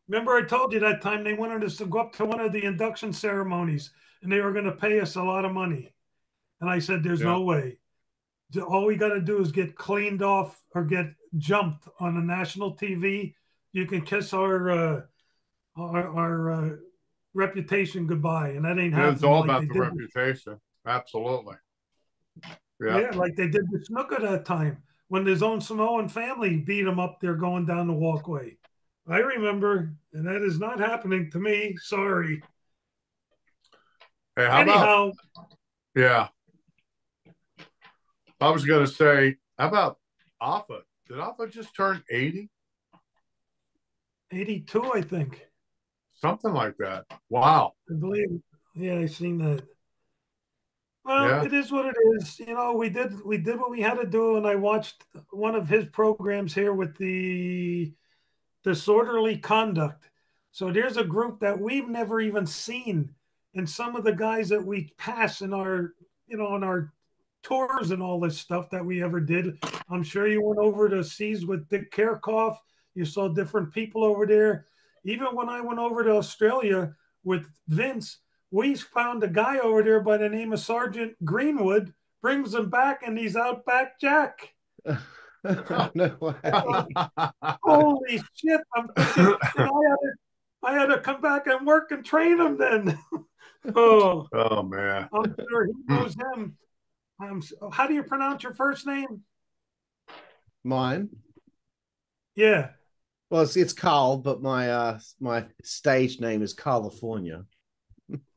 Remember I told you that time they wanted us to go up to one of the induction ceremonies and they were going to pay us a lot of money. And I said, there's no way. All we got to do is get cleaned off or get jumped on the national TV. You can kiss our reputation goodbye. And that ain't happening.
It's all about the reputation. Absolutely.
Yeah, like they did with Snuka that time when his own Samoan family beat him up there going down the walkway. I remember, and that is not happening to me. Sorry.
Hey, how about, I was going to say, how about Alpha? Did Alpha just turn 80?
82, I think.
Something like that. Wow.
I believe. Yeah, I seen that. Well, it is what it is. You know, we did what we had to do, and I watched one of his programs here with the Disorderly Conduct. So there's a group that we've never even seen, and some of the guys that we pass in our, on our tours and all this stuff that we ever did. I'm sure you went over to Seas with Dick Kerkhoff. You saw different people over there. Even when I went over to Australia with Vince, we found a guy over there by the name of Sergeant Greenwood, brings him back, and he's Outback Jack.
No way.
Holy shit. I'm thinking, I had to come back and work and train him then.
Oh man.
I'm sure he knows him. How do you pronounce your first name?
Mine?
Yeah.
Well, it's Carl, but my stage name is California.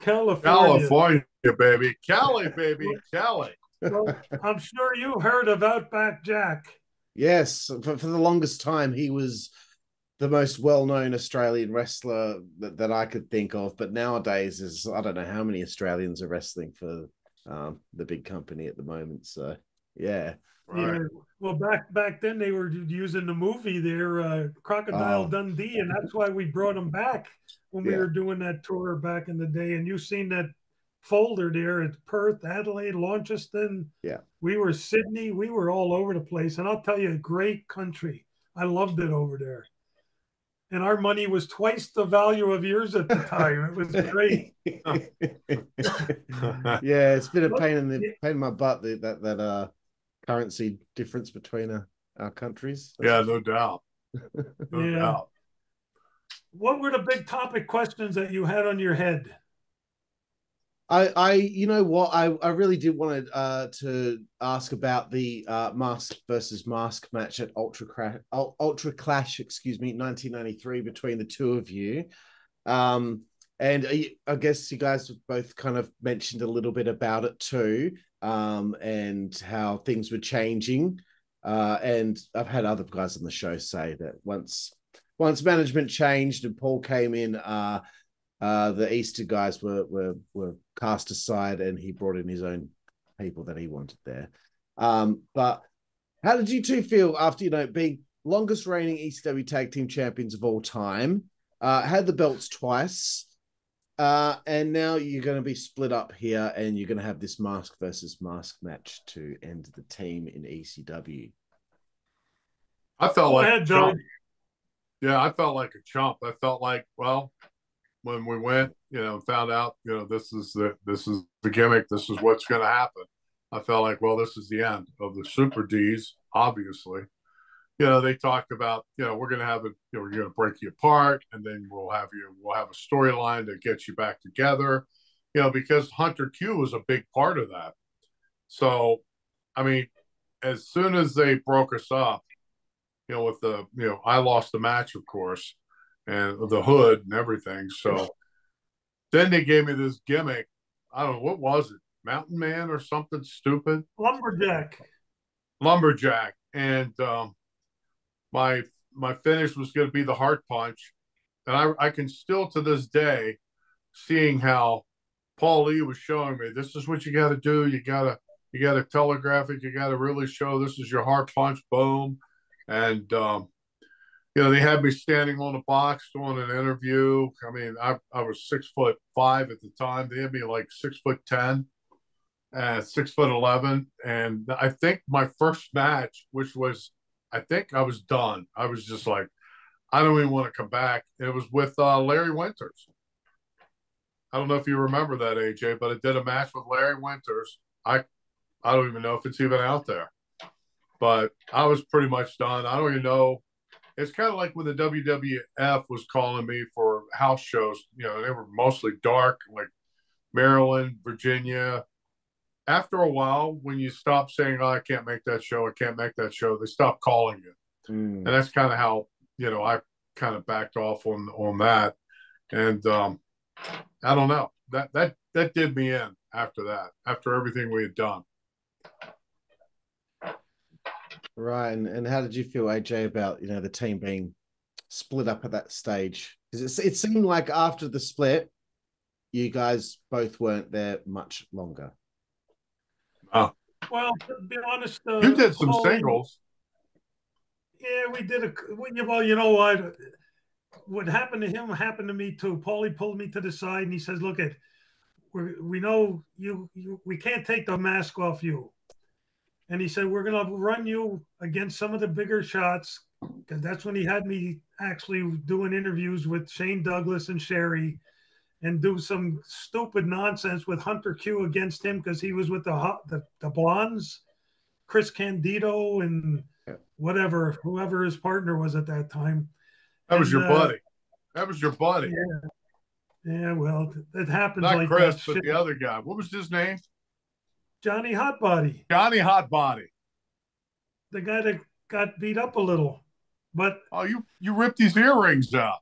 California, baby. Cali, baby. Cali.
Well, I'm sure you heard of Outback Jack.
Yes, for the longest time, he was the most well-known Australian wrestler that I could think of. But nowadays, I don't know how many Australians are wrestling for the big company at the moment. So yeah.
Right.
Yeah. Well, back then they were using the movie there, Crocodile
Oh.
Dundee, and that's why we brought him back when we
Yeah.
were doing that tour back in the day. And you've seen that folder there at Perth, Adelaide, Launceston.
Yeah.
We were Sydney. We were all over the place. And I'll tell you, a great country. I loved it over there. And our money was twice the value of yours at the time. It was great.
Yeah, it's been a pain in my butt that currency difference between our countries.
Yeah, no doubt. No
Yeah.
doubt.
What were the big topic questions that you had on your head?
You know what, I really did want to ask about the mask versus mask match at Ultra Clash, 1993 between the two of you. And I guess you guys both kind of mentioned a little bit about it too, and how things were changing. And I've had other guys on the show say that once management changed and Paul came in, the Easter guys were cast aside, and he brought in his own people that he wanted there. But how did you two feel after being longest reigning ECW tag team champions of all time, had the belts twice, and now you're going to be split up here, and you're going to have this mask versus mask match to end the team in ECW?
I felt like
ahead,
a chump. Yeah, I felt like a chump. I felt like, well, when we went, found out, this is the gimmick. This is what's going to happen. I felt like, well, this is the end of the Super Ds. Obviously, they talked about, we're going to have we're going to break you apart, and then we'll have a storyline to get you back together, because Hunter Q was a big part of that. So, I mean, as soon as they broke us up, with I lost the match, of course, and the hood and everything. So then they gave me this gimmick. I don't know, what was it? Mountain Man or something stupid?
Lumberjack.
And my finish was going to be the heart punch. And I can still to this day, seeing how Paul Lee was showing me, this is what you got to do. You got to telegraph it. You got to really show this is your heart punch. Boom. And, they had me standing on a box doing an interview. I mean, I was 6'5" at the time. They had me like 6'10", 6'11". And I think my first match, which was, I think I was done. I was just like, I don't even want to come back. It was with Larry Winters. I don't know if you remember that, AJ, but I did a match with Larry Winters. I don't even know if it's even out there. But I was pretty much done. I don't even know. It's kind of like when the WWF was calling me for house shows. They were mostly dark, like Maryland, Virginia. After a while, when you stop saying, "Oh, I can't make that show. I can't make that show," they stop calling you. And that's kind of how I kind of backed off on that. And I don't know. That did me in after that. After everything we had done.
Right, and how did you feel, AJ, about the team being split up at that stage? Because it seemed like after the split, you guys both weren't there much longer.
Oh.
Well, to be honest,
you did some singles.
Yeah, we did well, you know what happened to him happened to me too. Paulie pulled me to the side and he says, "Look, we know we can't take the mask off you." And he said, "We're going to run you against some of the bigger shots." Because that's when he had me actually doing interviews with Shane Douglas and Sherry, and do some stupid nonsense with Hunter Q against him because he was with the Blondes, Chris Candido and whoever his partner was at that time.
That was your buddy. That was your buddy.
Yeah, well, it happens.
Not
like
Chris,
that.
but the other guy. What was his name?
Johnny Hotbody.
Johnny Hotbody.
The guy that got beat up a little. But
you ripped these earrings out.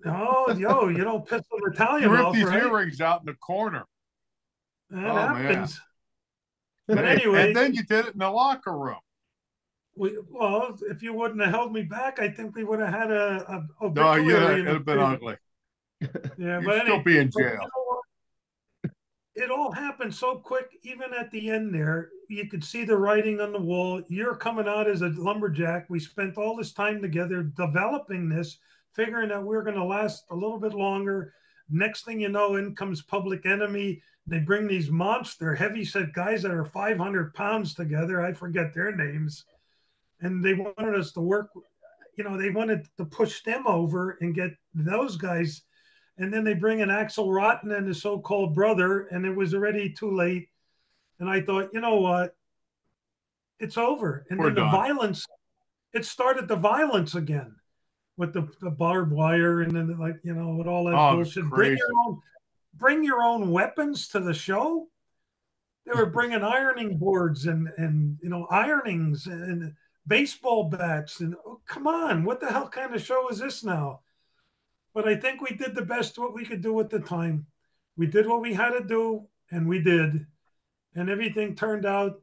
Oh, you don't piss an Italian
off. You ripped these
right?
earrings out in the corner.
That happens.
Man.
But anyway.
And then you did it in the locker room.
Well, if you wouldn't have held me back, I think we would have had a
No,
obituary.
it'd have been ugly.
Yeah,
You'd
but
still
anyway,
be in
but
jail.
you know what? It all happened so quick. Even at the end there, you could see the writing on the wall. You're coming out as a lumberjack. We spent all this time together developing this, figuring that we're going to last a little bit longer. Next thing you know, in comes Public Enemy. They bring these monster heavyset guys that are 500 pounds together. I forget their names. And they wanted us to work, they wanted to push them over and get those guys. And then they bring in Axel Rotten and his so-called brother, and it was already too late. And I thought, you know what? It's over. And
We're
then the
done.
violence, it started the violence again with the barbed wire and then with all that bullshit. Bring your own weapons to the show. They were bringing ironing boards and ironings and baseball bats and come on, what the hell kind of show is this now? But I think we did the best what we could do at the time. We did what we had to do, and we did, and everything turned out.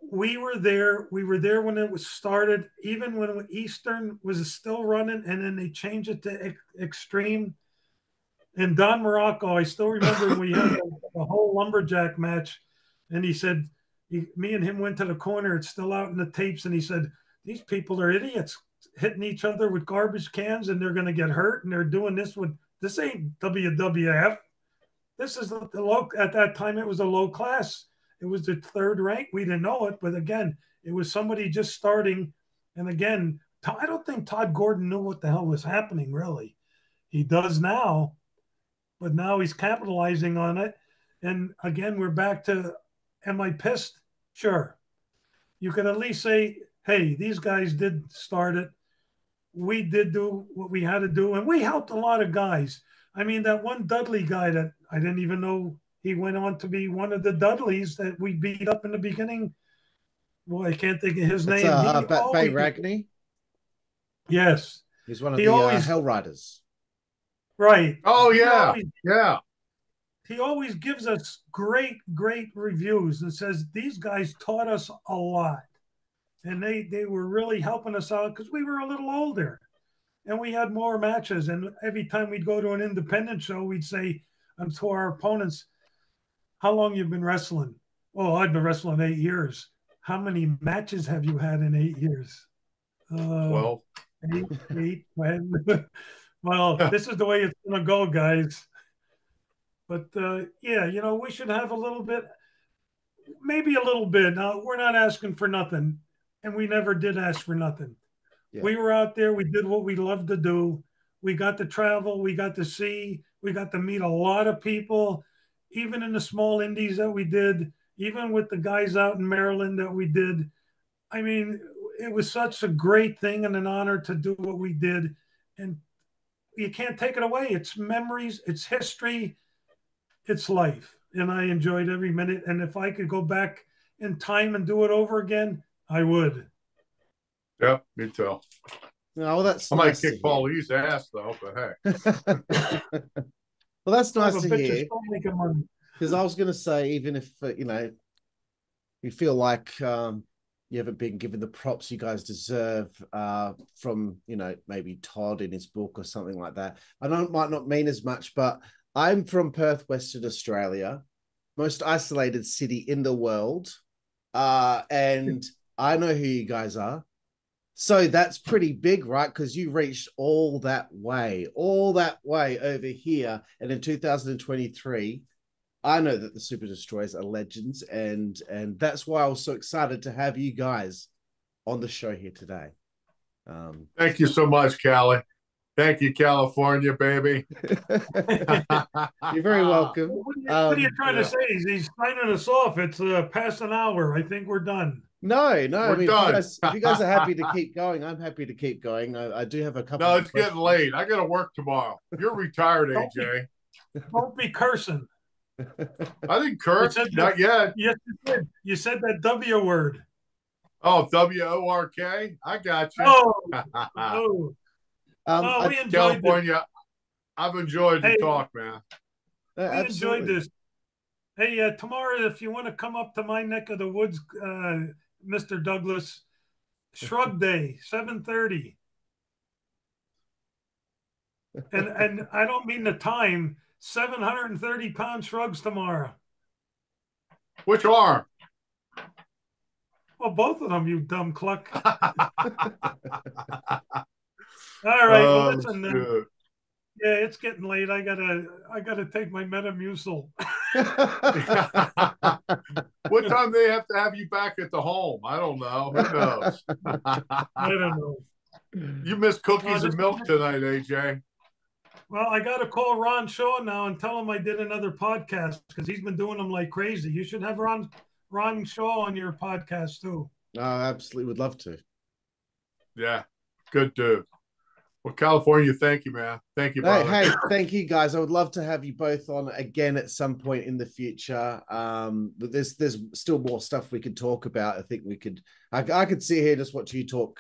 We were there. We were there when it was started, even when Eastern was still running, and then they changed it to Extreme. And Don Morocco, I still remember when we had the whole lumberjack match, and he said, me and him went to the corner. It's still out in the tapes, and he said, "These people are idiots, hitting each other with garbage cans, and they're going to get hurt, and they're doing this with this ain't WWF. This is the low. At that time, it was a low class. It was the third rank. We didn't know it, but again, it was somebody just starting. And again, I don't think Todd Gordon knew what the hell was happening. Really, he does now, but now he's capitalizing on it. And again, we're back to, am I pissed? Sure. You could at least say, hey, these guys did start it. We did do what we had to do, and we helped a lot of guys. I mean, that one Dudley guy that I didn't even know he went on to be one of the Dudleys that we beat up in the beginning. Boy, I can't think of his name.
Bay Ragney.
Yes.
He's one of the Hell Riders.
Right.
Oh, yeah. Yeah.
He always gives us great, great reviews and says, these guys taught us a lot. And they were really helping us out because we were a little older and we had more matches. And every time we'd go to an independent show, we'd say to our opponents, how long you been wrestling? Oh, I've been wrestling 8 years. How many matches have you had in 8 years?
12.
8, 10. Well, this is the way it's going to go, guys. But yeah, we should have a little bit, maybe a little bit. Now, we're not asking for nothing, and we never did ask for nothing. Yeah. We were out there. We did what we loved to do. We got to travel. We got to see. We got to meet a lot of people, even in the small indies that we did, even with the guys out in Maryland that we did. I mean, it was such a great thing and an honor to do what we did. And you can't take it away. It's memories. It's history. It's life. And I enjoyed every minute. And if I could go back in time and do it over again, I would.
Yep, me too.
No, that's
I might kick Paul Lee's ass though, but hey.
Well, that's nice to hear. Because I was going to say, even if you feel like you haven't been given the props you guys deserve from maybe Todd in his book or something like that. I know it might not mean as much, but I'm from Perth, Western Australia, most isolated city in the world, and I know who you guys are. So that's pretty big, right? Because you reached all that way over here. And in 2023, I know that the Super Destroyers are legends. And that's why I was so excited to have you guys on the show here today.
Thank you so much, Callie. Thank you, California, baby.
You're very welcome.
What are you trying to say? He's signing us off. It's past an hour. I think we're done.
No. I mean, if you guys are happy to keep going, I'm happy to keep going. I do have a couple.
No, it's getting late. I got to work tomorrow. You're retired, AJ.
Don't be cursing.
I didn't curse. Not yet.
Yes, you did. You said that W word.
Oh, WORK. I got you.
Oh. We enjoyed
California.
This.
I've enjoyed the talk, man.
We enjoyed this. Hey, tomorrow, if you want to come up to my neck of the woods, Mr. Douglas, Shrug Day, 7:30. And I don't mean the time. 730-pound shrugs tomorrow.
Which arm?
Well, both of them, you dumb cluck. All right. Well, listen. Yeah, it's getting late. I gotta take my Metamucil.
What time do they have to have you back at the home? I don't know. Who knows?
I don't know.
You missed cookies and milk tonight, AJ.
Well, I got to call Ron Shaw now and tell him I did another podcast because he's been doing them like crazy. You should have Ron Shaw on your podcast too.
Oh, absolutely. Would love to.
Yeah. Good dude. Well, California, thank you, man. Thank you, brother.
Hey, thank you, guys. I would love to have you both on again at some point in the future. But there's still more stuff we could talk about. I think we could. I could sit here just watch you talk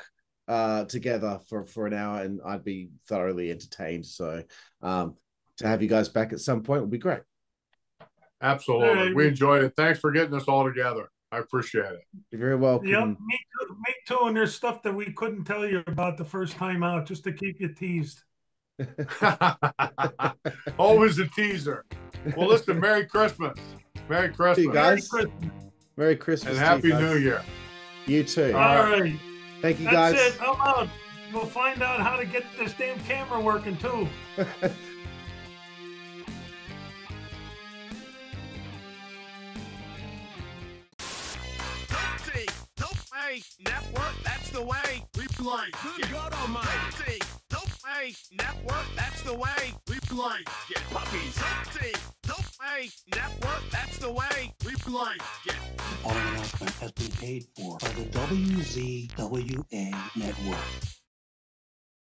together for an hour, and I'd be thoroughly entertained. So, to have you guys back at some point would be great.
Absolutely, we enjoyed it. Thanks for getting us all together. I appreciate it.
You're very welcome.
Yeah, me too. And there's stuff that we couldn't tell you about the first time out, just to keep you teased.
Always a teaser. Well, listen, Merry Christmas. Merry Christmas.
You guys. Merry Christmas.
And Happy New Year.
You too.
All right.
Thank you, guys.
That's it. I'm out. We'll find out how to get this damn camera working too.
Network, that's the way we play. Good God Almighty. Dope Network, that's the way we play. Get puppies. Dope Network, that's the way we play. Get.
The following announcement has been paid for by the WZWA Network.